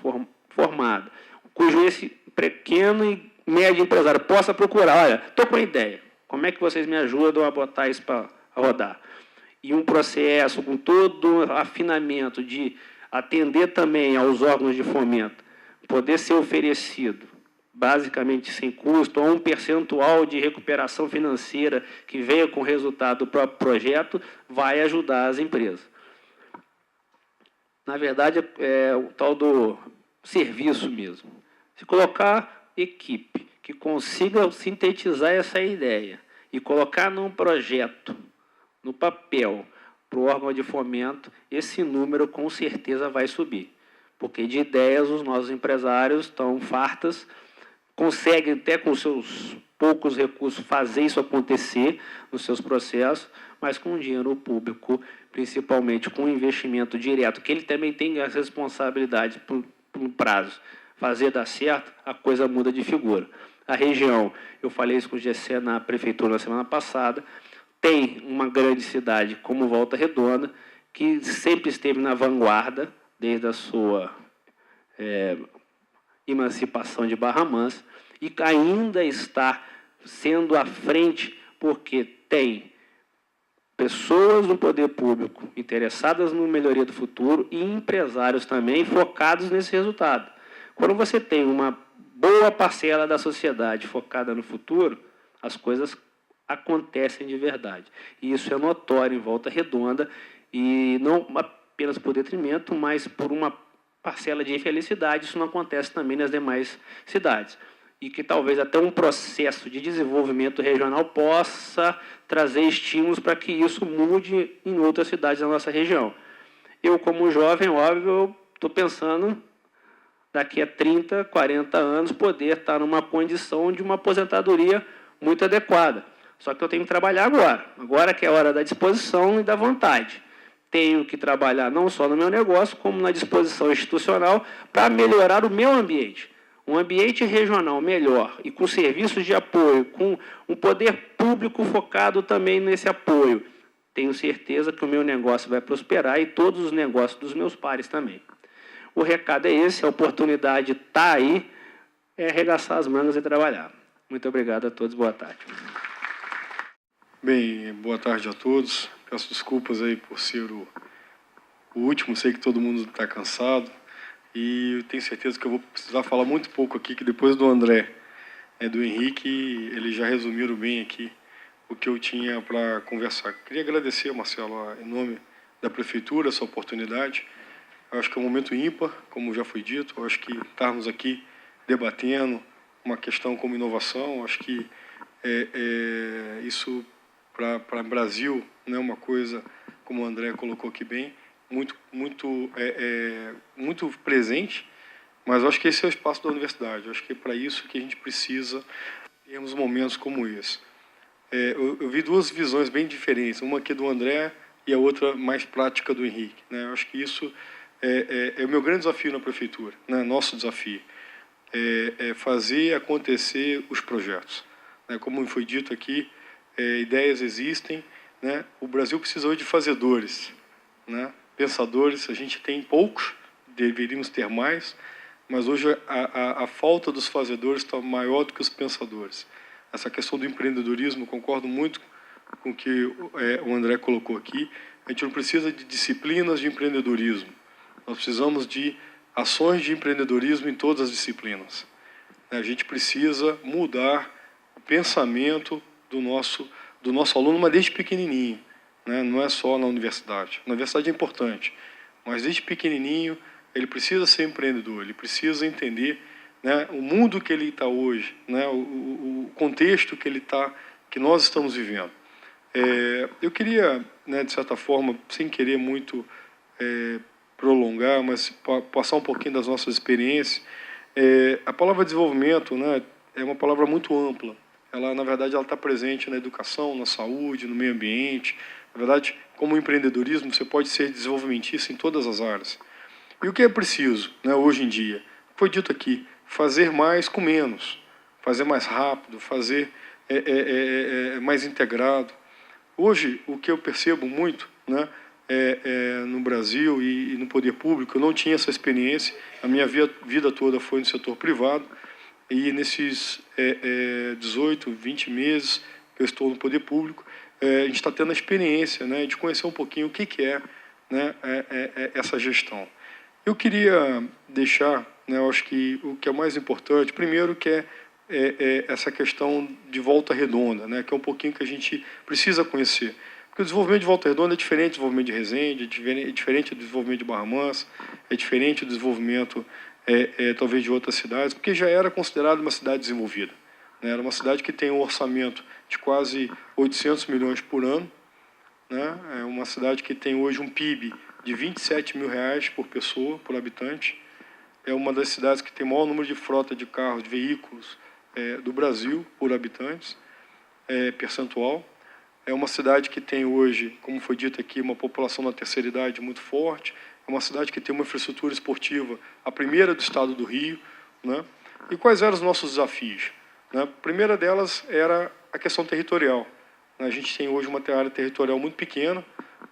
formado, cujo esse pequeno e médio empresário possa procurar, olha, estou com a ideia, como é que vocês me ajudam a botar isso para rodar? E um processo com todo o afinamento de atender também aos órgãos de fomento, poder ser oferecido, basicamente sem custo, ou um percentual de recuperação financeira que venha com o resultado do próprio projeto, vai ajudar as empresas. Na verdade, é o tal do serviço mesmo. Se colocar equipe que consiga sintetizar essa ideia e colocar num projeto, no papel, para o órgão de fomento, esse número com certeza vai subir. Porque de ideias os nossos empresários estão fartas, conseguem até com seus poucos recursos fazer isso acontecer nos seus processos, mas com dinheiro público, principalmente com investimento direto, que ele também tem as responsabilidades por um prazo. Fazer dar certo, a coisa muda de figura. A região, eu falei isso com o GC na prefeitura na semana passada, tem uma grande cidade como Volta Redonda, que sempre esteve na vanguarda, desde a sua emancipação de Barra Mansa, e ainda está sendo à frente, porque tem pessoas no poder público interessadas na melhoria do futuro e empresários também focados nesse resultado. Quando você tem uma boa parcela da sociedade focada no futuro, as coisas acontecem de verdade. E isso é notório em Volta Redonda, e não apenas por detrimento, mas por uma parcela de infelicidade. Isso não acontece também nas demais cidades. E que talvez até um processo de desenvolvimento regional possa trazer estímulos para que isso mude em outras cidades da nossa região. Eu, como jovem, óbvio, estou pensando, daqui a 30, 40 anos, poder estar numa condição de uma aposentadoria muito adequada. Só que eu tenho que trabalhar agora. Agora que é a hora da disposição e da vontade. Tenho que trabalhar não só no meu negócio, como na disposição institucional para melhorar o meu ambiente. Um ambiente regional melhor e com serviços de apoio, com um poder público focado também nesse apoio. Tenho certeza que o meu negócio vai prosperar e todos os negócios dos meus pares também. O recado é esse, a oportunidade está aí, é arregaçar as mangas e trabalhar. Muito obrigado a todos, boa tarde. Bem, boa tarde a todos. Peço desculpas aí por ser o último, sei que todo mundo está cansado. E eu tenho certeza que eu vou precisar falar muito pouco aqui, que depois do André e do Henrique, eles já resumiram bem aqui o que eu tinha para conversar. Queria agradecer, Marcelo, em nome da Prefeitura, essa oportunidade. Eu acho que é um momento ímpar, como já foi dito. Eu acho que estarmos aqui debatendo uma questão como inovação, eu acho que isso para o Brasil não é uma coisa, como o André colocou aqui bem, muito presente, mas eu acho que esse é o espaço da universidade. Eu acho que é para isso que a gente precisa termos momentos como esse. Eu vi duas visões bem diferentes, uma aqui do André e a outra mais prática do Henrique, né? Eu acho que isso é o meu grande desafio na prefeitura, né? Nosso desafio é fazer acontecer os projetos, né? Como foi dito aqui, ideias existem, né? O Brasil precisa hoje de fazedores, né? Pensadores, a gente tem poucos, deveríamos ter mais, mas hoje a falta dos fazedores está maior do que os pensadores. Essa questão do empreendedorismo, concordo muito com o que o André colocou aqui. A gente não precisa de disciplinas de empreendedorismo, nós precisamos de ações de empreendedorismo em todas as disciplinas. A gente precisa mudar o pensamento do nosso aluno, mas desde pequenininho. Não é só na universidade. Na universidade é importante, mas desde pequenininho ele precisa ser empreendedor, ele precisa entender, né, o mundo que ele está hoje, né, o contexto que nós estamos vivendo. Eu queria, né, de certa forma, sem querer muito prolongar, mas passar um pouquinho das nossas experiências. A palavra desenvolvimento, né, é uma palavra muito ampla. Ela, na verdade, ela está presente na educação, na saúde, no meio ambiente. Na verdade, como empreendedorismo, você pode ser desenvolvimentista em todas as áreas. E o que é preciso, né, hoje em dia? Foi dito aqui, fazer mais com menos, fazer mais rápido, fazer mais integrado. Hoje, o que eu percebo muito, né, no Brasil e no poder público, eu não tinha essa experiência, a minha vida toda foi no setor privado, e nesses 18, 20 meses que eu estou no poder público, a gente está tendo a experiência, né, de conhecer um pouquinho o que é, né, essa gestão. Eu queria deixar, né, eu acho que o que é mais importante, primeiro que é essa questão de Volta Redonda, né, que é um pouquinho que a gente precisa conhecer. Porque o desenvolvimento de Volta Redonda é diferente do desenvolvimento de Resende, é diferente do desenvolvimento de Barra Mansa, é diferente do desenvolvimento, talvez, de outras cidades, porque já era considerada uma cidade desenvolvida, né, era uma cidade que tem um orçamento de quase 800 milhões por ano, né, é uma cidade que tem hoje um PIB de R$27 mil por pessoa, por habitante. É uma das cidades que tem o maior número de frota de carros, de veículos do Brasil, por habitantes, percentual. É uma cidade que tem hoje, como foi dito aqui, uma população na terceira idade muito forte. É uma cidade que tem uma infraestrutura esportiva, a primeira do estado do Rio, né? E quais eram os nossos desafios? Né? A primeira delas era a questão territorial. A gente tem hoje uma área territorial muito pequena.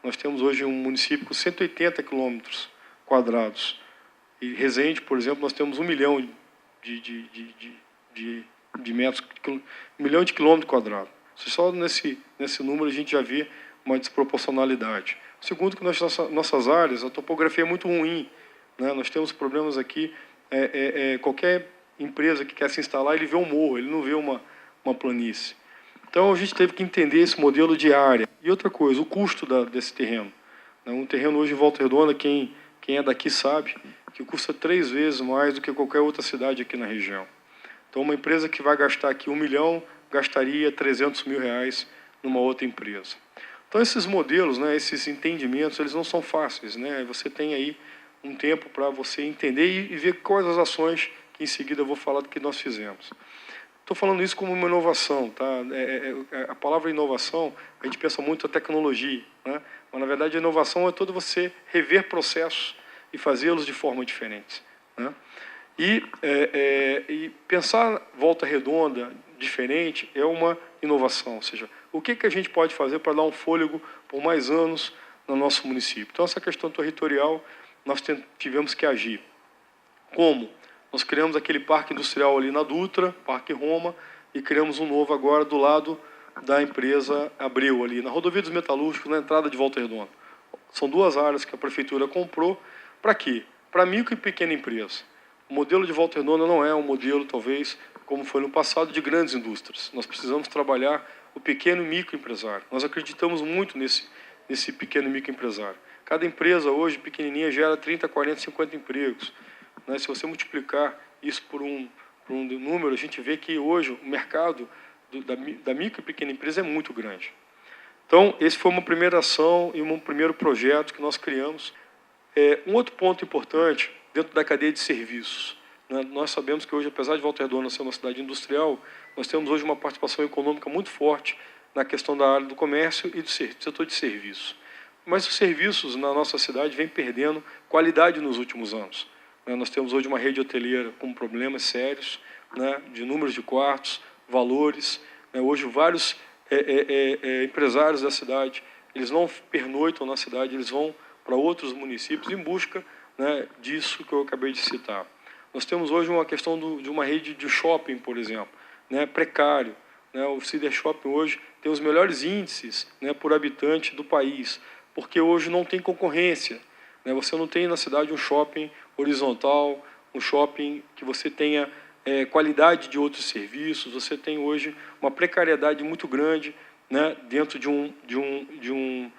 Nós temos hoje um município com 180 quilômetros quadrados. E Resende, por exemplo, nós temos 1 milhão de metros, 1 milhão de quilômetros quadrados. Só nesse número a gente já vê uma desproporcionalidade. Segundo, que nossas áreas, a topografia é muito ruim, né? Nós temos problemas aqui, qualquer empresa que quer se instalar, ele vê um morro, ele não vê uma planície. Então, a gente teve que entender esse modelo de área. E outra coisa, o custo desse terreno. Um terreno hoje em Volta Redonda, quem é daqui sabe, que custa 3 vezes mais do que qualquer outra cidade aqui na região. Então, uma empresa que vai gastar aqui 1 milhão, gastaria R$300 mil numa outra empresa. Então, esses modelos, né, esses entendimentos, eles não são fáceis, né? Você tem aí um tempo para você entender e ver quais as ações que, em seguida, eu vou falar do que nós fizemos. Estou falando isso como uma inovação, tá? A palavra inovação, a gente pensa muito na tecnologia, né? Mas, na verdade, a inovação é todo você rever processos e fazê-los de forma diferente, né? E pensar Volta Redonda diferente é uma inovação, ou seja, o que a gente pode fazer para dar um fôlego por mais anos no nosso município. Então, essa questão territorial, nós tivemos que agir. Como? Nós criamos aquele parque industrial ali na Dutra, Parque Roma, e criamos um novo agora do lado da empresa Abreu, ali na Rodovia dos Metalúrgicos, na entrada de Volta Redonda. São 2 áreas que a prefeitura comprou. Para quê? Para micro e pequena empresa. O modelo de Volta Redonda não é um modelo, talvez, como foi no passado, de grandes indústrias. Nós precisamos trabalhar o pequeno e microempresário. Nós acreditamos muito nesse pequeno e microempresário. Cada empresa hoje, pequenininha, gera 30, 40, 50 empregos. Né? Se você multiplicar isso por um número, a gente vê que hoje o mercado da micro e pequena empresa é muito grande. Então, esse foi uma primeira ação e um primeiro projeto que nós criamos. Um outro ponto importante, dentro da cadeia de serviços. Né? Nós sabemos que hoje, apesar de Volta Redonda ser uma cidade industrial, nós temos hoje uma participação econômica muito forte na questão da área do comércio e do setor de serviços. Mas os serviços na nossa cidade vêm perdendo qualidade nos últimos anos. Nós temos hoje uma rede hoteleira com problemas sérios, né, de números de quartos, valores. Hoje, vários empresários da cidade, eles não pernoitam na cidade, eles vão para outros municípios em busca, né, disso que eu acabei de citar. Nós temos hoje uma questão de uma rede de shopping, por exemplo, né, precário. Né, o Cider Shopping hoje tem os melhores índices, né, por habitante do país, porque hoje não tem concorrência. Né, você não tem na cidade um shopping horizontal, um shopping que você tenha qualidade de outros serviços. Você tem hoje uma precariedade muito grande, né, dentro de um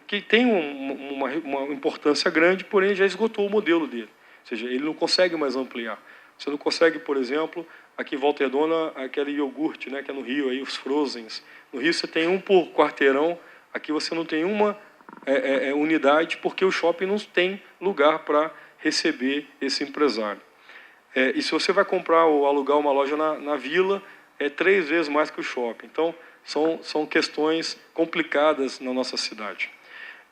que tem uma importância grande, porém já esgotou o modelo dele. Ou seja, ele não consegue mais ampliar. Você não consegue, por exemplo, aqui em Volta Redonda, aquele iogurte, né, que é no Rio, aí, os Frozens. No Rio você tem um por quarteirão, aqui você não tem uma unidade, porque o shopping não tem lugar para receber esse empresário. E se você vai comprar ou alugar uma loja na vila, é 3 vezes mais que o shopping. Então, são questões complicadas na nossa cidade.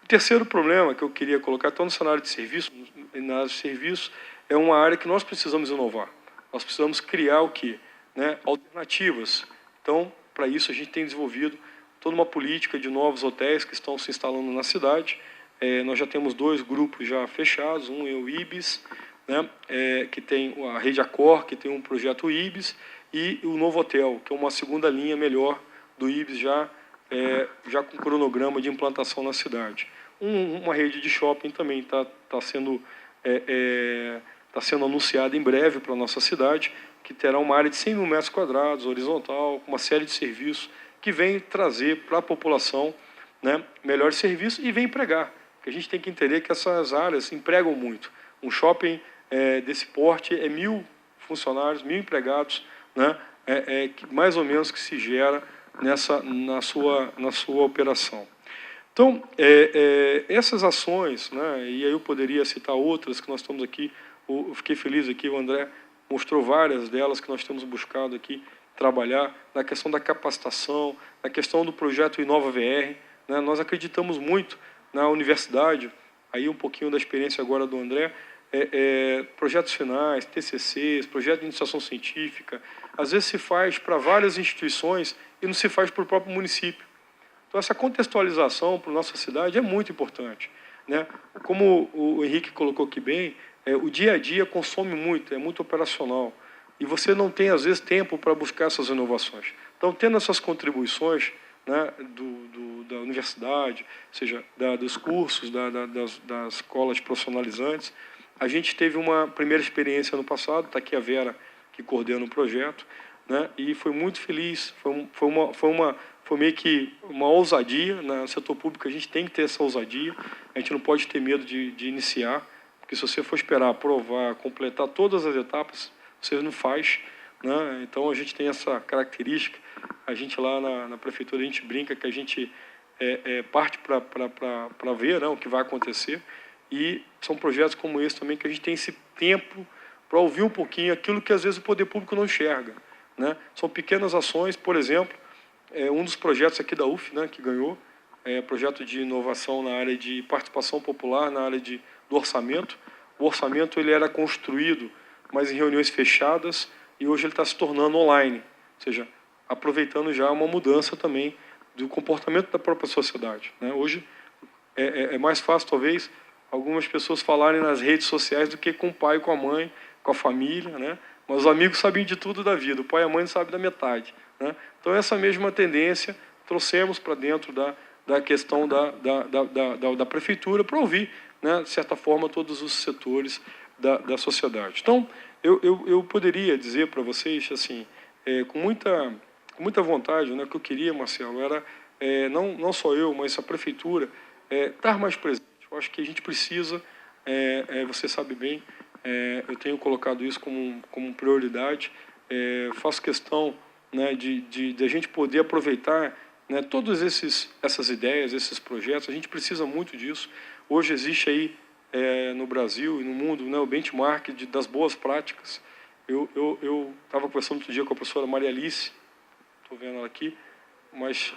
O terceiro problema que eu queria colocar, então, no cenário de serviço, na área de serviço, é uma área que nós precisamos inovar. Nós precisamos criar o quê? Né? Alternativas. Então, para isso, a gente tem desenvolvido toda uma política de novos hotéis que estão se instalando na cidade. Nós já temos 2 grupos já fechados, um é o IBIS, né? Que tem a Rede Accor, que tem um projeto IBIS, e o Novo Hotel, que é uma segunda linha melhor do IBIS, já com cronograma de implantação na cidade. Uma rede de shopping também está sendo está sendo anunciada em breve para a nossa cidade, que terá uma área de 100 mil metros quadrados, horizontal, com uma série de serviços que vem trazer para a população, né, melhores serviços e vem empregar. Porque a gente tem que entender que essas áreas empregam muito. Um shopping desse porte é 1.000 funcionários, 1.000 empregados, né, mais ou menos que se gera na sua operação. Então, essas ações, né, e aí eu poderia citar outras que nós estamos aqui, eu fiquei feliz aqui, o André mostrou várias delas que nós temos buscado aqui trabalhar, na questão da capacitação, na questão do projeto Inova VR, né, nós acreditamos muito na universidade, aí um pouquinho da experiência agora do André, projetos finais, TCCs, projeto de iniciação científica, às vezes se faz para várias instituições e não se faz para o próprio município. Então, essa contextualização para a nossa cidade é muito importante, né? Como o Henrique colocou aqui bem, o dia a dia consome muito, é muito operacional. E você não tem, às vezes, tempo para buscar essas inovações. Então, tendo essas contribuições, né, da universidade, ou seja, dos cursos, das escolas profissionalizantes, a gente teve uma primeira experiência no passado, está aqui a Vera, que coordena o projeto, né, e foi muito feliz, foi meio que uma ousadia, né, no setor público a gente tem que ter essa ousadia, a gente não pode ter medo de iniciar, porque se você for esperar, aprovar, completar todas as etapas, você não faz, né? Então a gente tem essa característica, a gente lá na prefeitura a gente brinca que a gente parte para ver, né, o que vai acontecer, e são projetos como esse também que a gente tem esse tempo para ouvir um pouquinho aquilo que às vezes o poder público não enxerga, né? São pequenas ações, por exemplo, um dos projetos aqui da UF, né, que ganhou, projeto de inovação na área de participação popular, na área do orçamento. O orçamento ele era construído, mas em reuniões fechadas, e hoje ele está se tornando online, ou seja, aproveitando já uma mudança também do comportamento da própria sociedade, né? Hoje é mais fácil, talvez, algumas pessoas falarem nas redes sociais do que com o pai, com a mãe, com a família, né? Mas os amigos sabem de tudo da vida, o pai e a mãe não sabem da metade, né? Então, essa mesma tendência trouxemos para dentro da questão da prefeitura para ouvir, né, de certa forma, todos os setores da sociedade. Então, eu poderia dizer para vocês, assim, com muita vontade, né, o que eu queria, Marcelo, era, não só eu, mas a prefeitura, estar mais presente. Eu acho que a gente precisa, você sabe bem, eu tenho colocado isso como prioridade, faço questão, né, de a gente poder aproveitar, né, todas essas ideias, esses projetos, a gente precisa muito disso. Hoje existe aí, no Brasil e no mundo, né, o benchmark das boas práticas. Eu estava conversando outro dia com a professora Maria Alice, estou vendo ela aqui, mas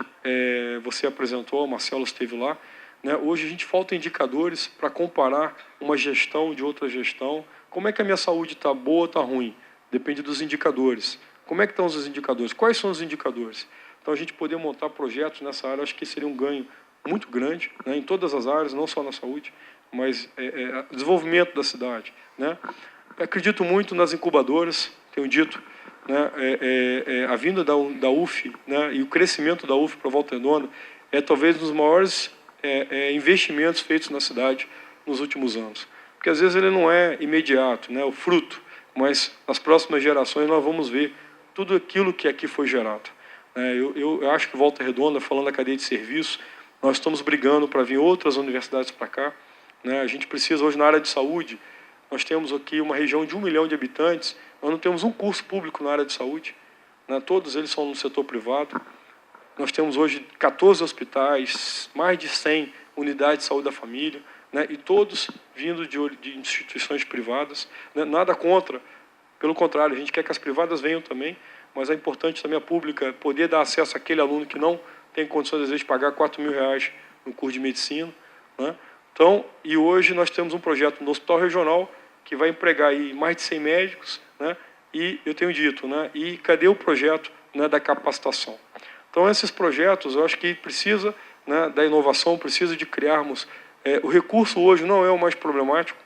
você apresentou, o Marcelo esteve lá, né? Hoje a gente falta indicadores para comparar uma gestão de outra gestão. Como é que a minha saúde está boa ou está ruim? Depende dos indicadores. Como é que estão os indicadores? Quais são os indicadores? Então, a gente poder montar projetos nessa área, acho que seria um ganho muito grande, né, em todas as áreas, não só na saúde, mas desenvolvimento da cidade, né? Acredito muito nas incubadoras, tenho dito, né, a vinda da UF, né, e o crescimento da UF para Volta Redonda é talvez um dos maiores investimentos feitos na cidade nos últimos anos. Porque, às vezes, ele não é imediato, né, o fruto, mas nas próximas gerações nós vamos ver tudo aquilo que aqui foi gerado. Eu acho que Volta Redonda, falando da cadeia de serviço, nós estamos brigando para vir outras universidades para cá, né? A gente precisa, hoje, na área de saúde, nós temos aqui uma região de 1 milhão de habitantes, nós não temos um curso público na área de saúde, né? Todos eles são no setor privado. Nós temos hoje 14 hospitais, mais de 100 unidades de saúde da família, né? E todos vindo de instituições privadas, né? Nada contra, pelo contrário, a gente quer que as privadas venham também, mas é importante também a pública poder dar acesso àquele aluno que não tem condições, às vezes, de pagar R$4.000 no curso de medicina, né? Então, e hoje nós temos um projeto no Hospital Regional que vai empregar aí mais de 100 médicos, né? E eu tenho dito, né? E cadê o projeto, né, da capacitação? Então, esses projetos, eu acho que precisa, né, da inovação, precisa de criarmos. O recurso hoje não é o mais problemático,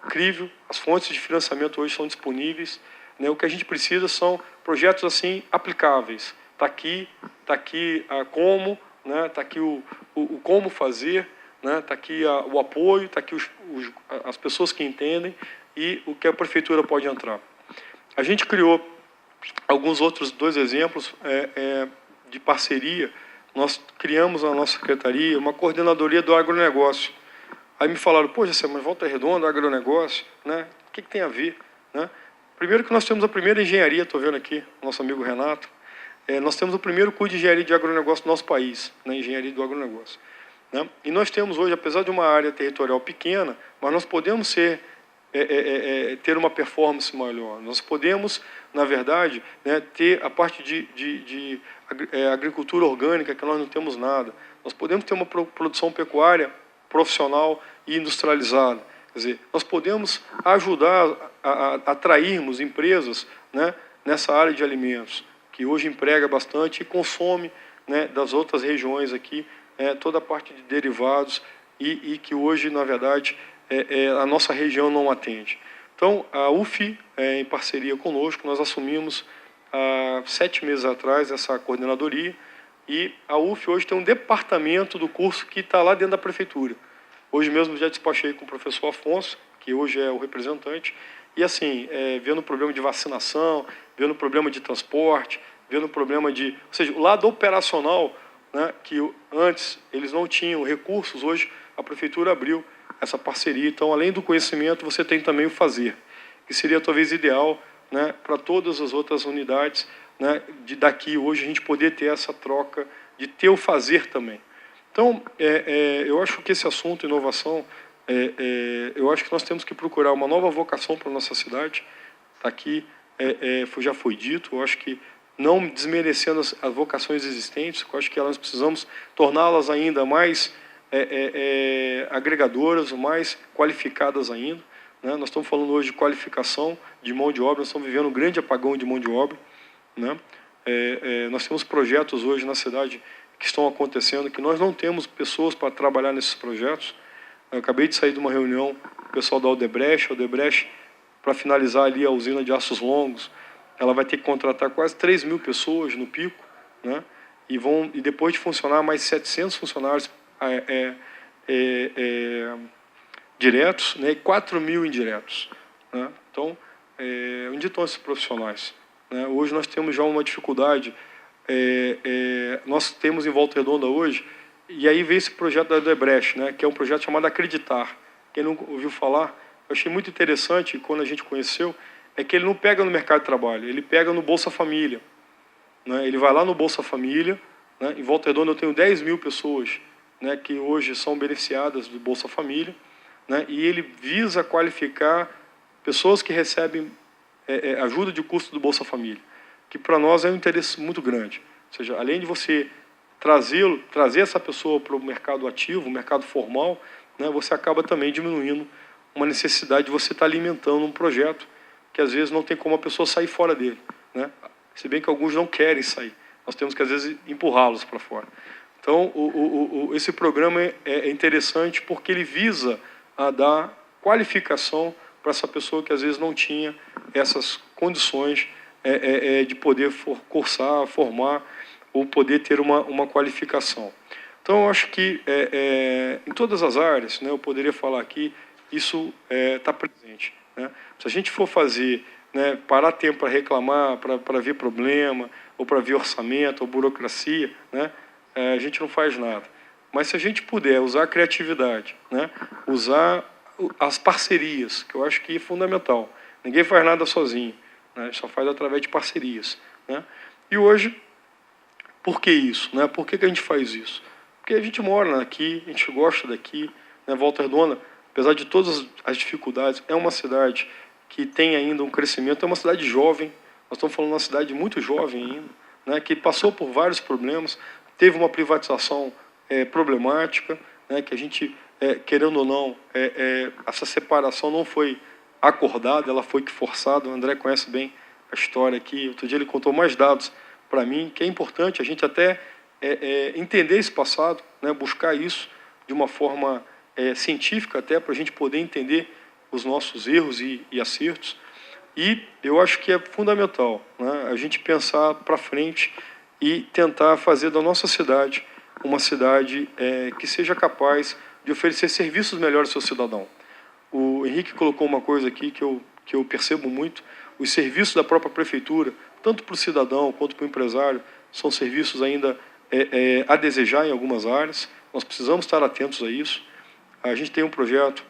incrível, as fontes de financiamento hoje são disponíveis, né? O que a gente precisa são projetos assim aplicáveis. Está aqui a como, né? Está aqui o como fazer, né? Está aqui o apoio, está aqui as pessoas que entendem e o que a prefeitura pode entrar. A gente criou alguns outros 2 exemplos de parceria. Nós criamos na nossa secretaria uma coordenadoria do agronegócio. Aí me falaram, poxa, mas Volta Redonda, agronegócio, né? O que tem a ver? Né? Primeiro que nós temos a primeira engenharia, estou vendo aqui, nosso amigo Renato, nós temos o primeiro curso de engenharia de agronegócio do nosso país, na engenharia do agronegócio. Né? E nós temos hoje, apesar de uma área territorial pequena, mas nós podemos ter uma performance maior. Nós podemos, na verdade, né, ter a parte de agricultura orgânica, que nós não temos nada. Nós podemos ter uma produção pecuária profissional e industrializada. Quer dizer, nós podemos ajudar a atrairmos empresas, né, nessa área de alimentos, que hoje emprega bastante e consome, né, das outras regiões aqui, toda a parte de derivados e que hoje, na verdade, a nossa região não atende. Então, a UF, em parceria conosco, nós assumimos há 7 meses atrás essa coordenadoria e a UF hoje tem um departamento do curso que está lá dentro da prefeitura. Hoje mesmo já despachei com o professor Afonso, que hoje é o representante, e assim, vendo o problema de vacinação, vendo o problema de transporte, vendo o problema de... Ou seja, o lado operacional, né, que antes eles não tinham recursos, hoje a prefeitura abriu essa parceria. Então, além do conhecimento, você tem também o fazer, que seria talvez ideal, né, para todas as outras unidades, né, daqui hoje a gente poder ter essa troca, de ter o fazer também. Então, eu acho que esse assunto, inovação, eu acho que nós temos que procurar uma nova vocação para a nossa cidade. Aqui já foi dito, eu acho que não desmerecendo as vocações existentes, eu acho que nós precisamos torná-las ainda mais agregadoras, mais qualificadas ainda. Né? Nós estamos falando hoje de qualificação de mão de obra, nós estamos vivendo um grande apagão de mão de obra. Né? Nós temos projetos hoje na cidade que estão acontecendo, que nós não temos pessoas para trabalhar nesses projetos. Eu acabei de sair de uma reunião com o pessoal da Odebrecht, para finalizar ali a usina de aços longos, ela vai ter que contratar quase 3 mil pessoas no pico, né? E depois de funcionar mais 700 funcionários diretos, né? E 4 mil indiretos. Né? Então, onde estão esses profissionais? Né? Hoje nós temos já uma dificuldade. Nós temos em Volta Redonda hoje, e aí veio esse projeto da Odebrecht, né, que é um projeto chamado Acreditar. Quem não ouviu falar, eu achei muito interessante, quando a gente conheceu, é que ele não pega no mercado de trabalho, ele pega no Bolsa Família. Né, ele vai lá no Bolsa Família, né, em Volta Redonda eu tenho 10 mil pessoas, né, que hoje são beneficiadas do Bolsa Família, né, e ele visa qualificar pessoas que recebem ajuda de custo do Bolsa Família, que para nós é um interesse muito grande. Ou seja, além de você trazer essa pessoa para o mercado ativo, o mercado formal, né, você acaba também diminuindo uma necessidade de você estar alimentando um projeto que às vezes não tem como a pessoa sair fora dele. Né? Se bem que alguns não querem sair. Nós temos que, às vezes, empurrá-los para fora. Então, esse programa é interessante porque ele visa a dar qualificação para essa pessoa que, às vezes, não tinha essas condições de poder cursar, formar, ou poder ter uma qualificação. Então, eu acho que em todas as áreas, né, eu poderia falar aqui, isso está presente. Né? Se a gente for fazer, né, parar tempo para reclamar, para ver problema, ou para ver orçamento, ou burocracia, né, a gente não faz nada. Mas se a gente puder usar a criatividade, né, usar as parcerias, que eu acho que é fundamental. Ninguém faz nada sozinho, né, só faz através de parcerias. Né? E hoje, por que isso? Né? Por que a gente faz isso? Porque a gente mora aqui, a gente gosta daqui. Né? Volta Redonda, apesar de todas as dificuldades, é uma cidade que tem ainda um crescimento, é uma cidade jovem. Nós estamos falando de uma cidade muito jovem ainda, né? Que passou por vários problemas, teve uma privatização problemática, né? Que a gente, querendo ou não, essa separação não foi acordada, ela foi forçada. O André conhece bem a história aqui. Outro dia ele contou mais dados para mim, que é importante a gente até entender esse passado, né, buscar isso de uma forma científica, até para a gente poder entender os nossos erros e acertos. E eu acho que é fundamental, né, a gente pensar para frente e tentar fazer da nossa cidade uma cidade que seja capaz de oferecer serviços melhores ao seu cidadão. o Henrique colocou uma coisa aqui que eu percebo muito: os serviços da própria prefeitura, tanto para o cidadão quanto para o empresário, são serviços ainda a desejar em algumas áreas. Nós precisamos estar atentos a isso. A gente tem um projeto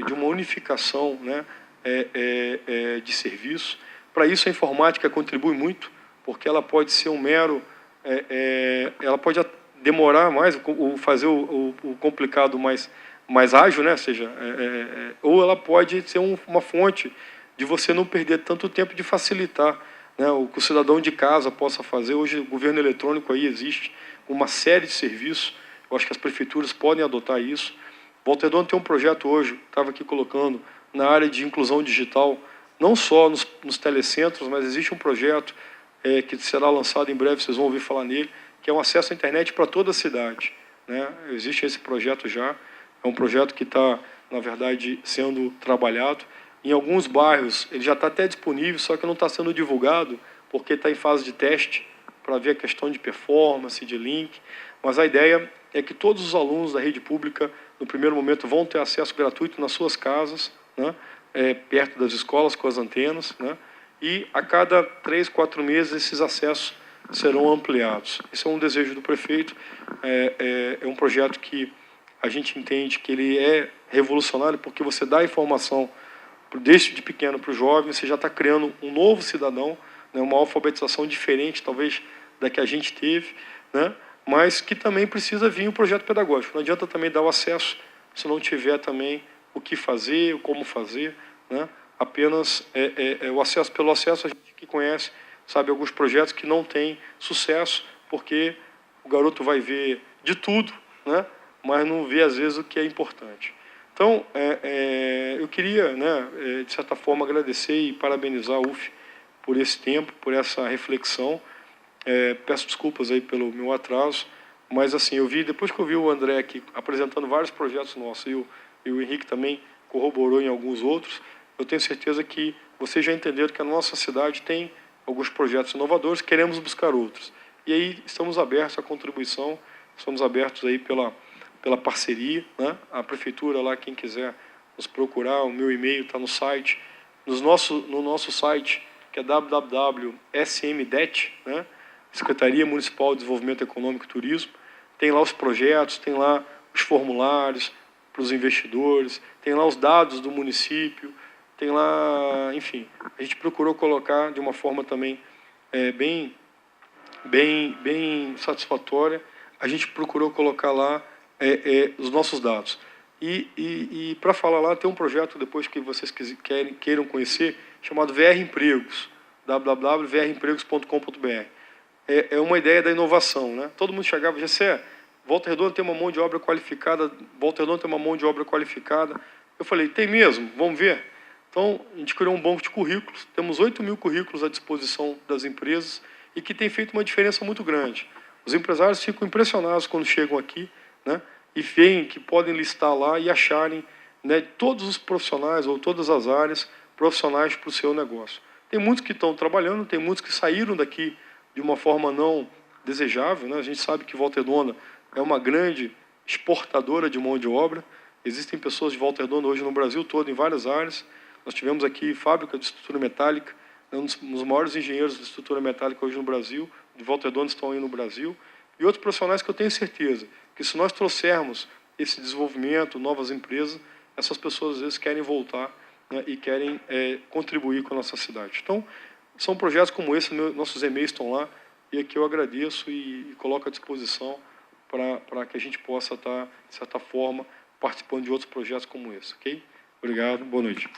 de uma unificação, né, de serviço. Para isso, a informática contribui muito, porque ela pode ser um mero... ela pode demorar mais, fazer o complicado mais ágil, né? Ou seja, ou ela pode ser uma fonte de você não perder tanto tempo, de facilitar, né, o que o cidadão de casa possa fazer. Hoje, o governo eletrônico aí existe uma série de serviços. Eu acho que as prefeituras podem adotar isso. Volta Redonda tem um projeto hoje, estava aqui colocando, na área de inclusão digital, não só nos telecentros, mas existe um projeto que será lançado em breve, vocês vão ouvir falar nele, que é um acesso à internet para toda a cidade, né? Existe esse projeto já, é um projeto que está, na verdade, sendo trabalhado. Em alguns bairros ele já está até disponível, só que não está sendo divulgado, porque está em fase de teste, para ver a questão de performance, de link. Mas a ideia é que todos os alunos da rede pública, no primeiro momento, vão ter acesso gratuito nas suas casas, né, perto das escolas, com as antenas, né, e a cada 3, 4 meses esses acessos serão ampliados. Esse é um desejo do prefeito, é um projeto que a gente entende que ele é revolucionário, porque você dá informação desde de pequeno para o jovem, você já está criando um novo cidadão, né, uma alfabetização diferente, talvez, da que a gente teve, né, mas que também precisa vir um projeto pedagógico. Não adianta também dar o acesso se não tiver também o que fazer, como fazer, né? Apenas o acesso pelo acesso. A gente que conhece sabe alguns projetos que não têm sucesso, porque o garoto vai ver de tudo, né, mas não vê, às vezes, o que é importante. Então, eu queria, né, de certa forma, agradecer e parabenizar a UF por esse tempo, por essa reflexão. Peço desculpas aí pelo meu atraso, mas assim, depois que eu vi o André aqui apresentando vários projetos nossos, e o Henrique também corroborou em alguns outros, eu tenho certeza que vocês já entenderam que a nossa cidade tem alguns projetos inovadores, queremos buscar outros. E aí estamos abertos à contribuição, estamos abertos aí pela parceria, né? A prefeitura lá, quem quiser nos procurar, o meu e-mail está no site, no nosso site, que é www.smdet, né? Secretaria Municipal de Desenvolvimento Econômico e Turismo. Tem lá os projetos, tem lá os formulários para os investidores, tem lá os dados do município, tem lá, enfim, a gente procurou colocar de uma forma também bem satisfatória. A gente procurou colocar lá os nossos dados. E para falar lá, tem um projeto, depois que vocês queiram conhecer, chamado VR Empregos, www.vrempregos.com.br. É uma ideia da inovação, né? Todo mundo chegava e dizia: Volta Redonda tem uma mão de obra qualificada, Eu falei: tem mesmo? Vamos ver. Então, a gente criou um banco de currículos, temos 8.000 currículos à disposição das empresas e que tem feito uma diferença muito grande. Os empresários ficam impressionados quando chegam aqui, né, e veem que podem listar lá e acharem, né, todos os profissionais ou todas as áreas profissionais para o seu negócio. Tem muitos que estão trabalhando, tem muitos que saíram daqui de uma forma não desejável, né? A gente sabe que Volta Redonda é uma grande exportadora de mão de obra. Existem pessoas de Volta Redonda hoje no Brasil todo, em várias áreas. Nós tivemos aqui fábrica de estrutura metálica, né, um dos maiores engenheiros de estrutura metálica hoje no Brasil, de Volta Redonda estão aí no Brasil, e outros profissionais que eu tenho certeza que, se nós trouxermos esse desenvolvimento, novas empresas, essas pessoas às vezes querem voltar, né, e querem contribuir com a nossa cidade. Então, são projetos como esse, nossos e-mails estão lá, e aqui eu agradeço e coloco à disposição para que a gente possa estar, de certa forma, participando de outros projetos como esse. Ok? Obrigado, boa noite.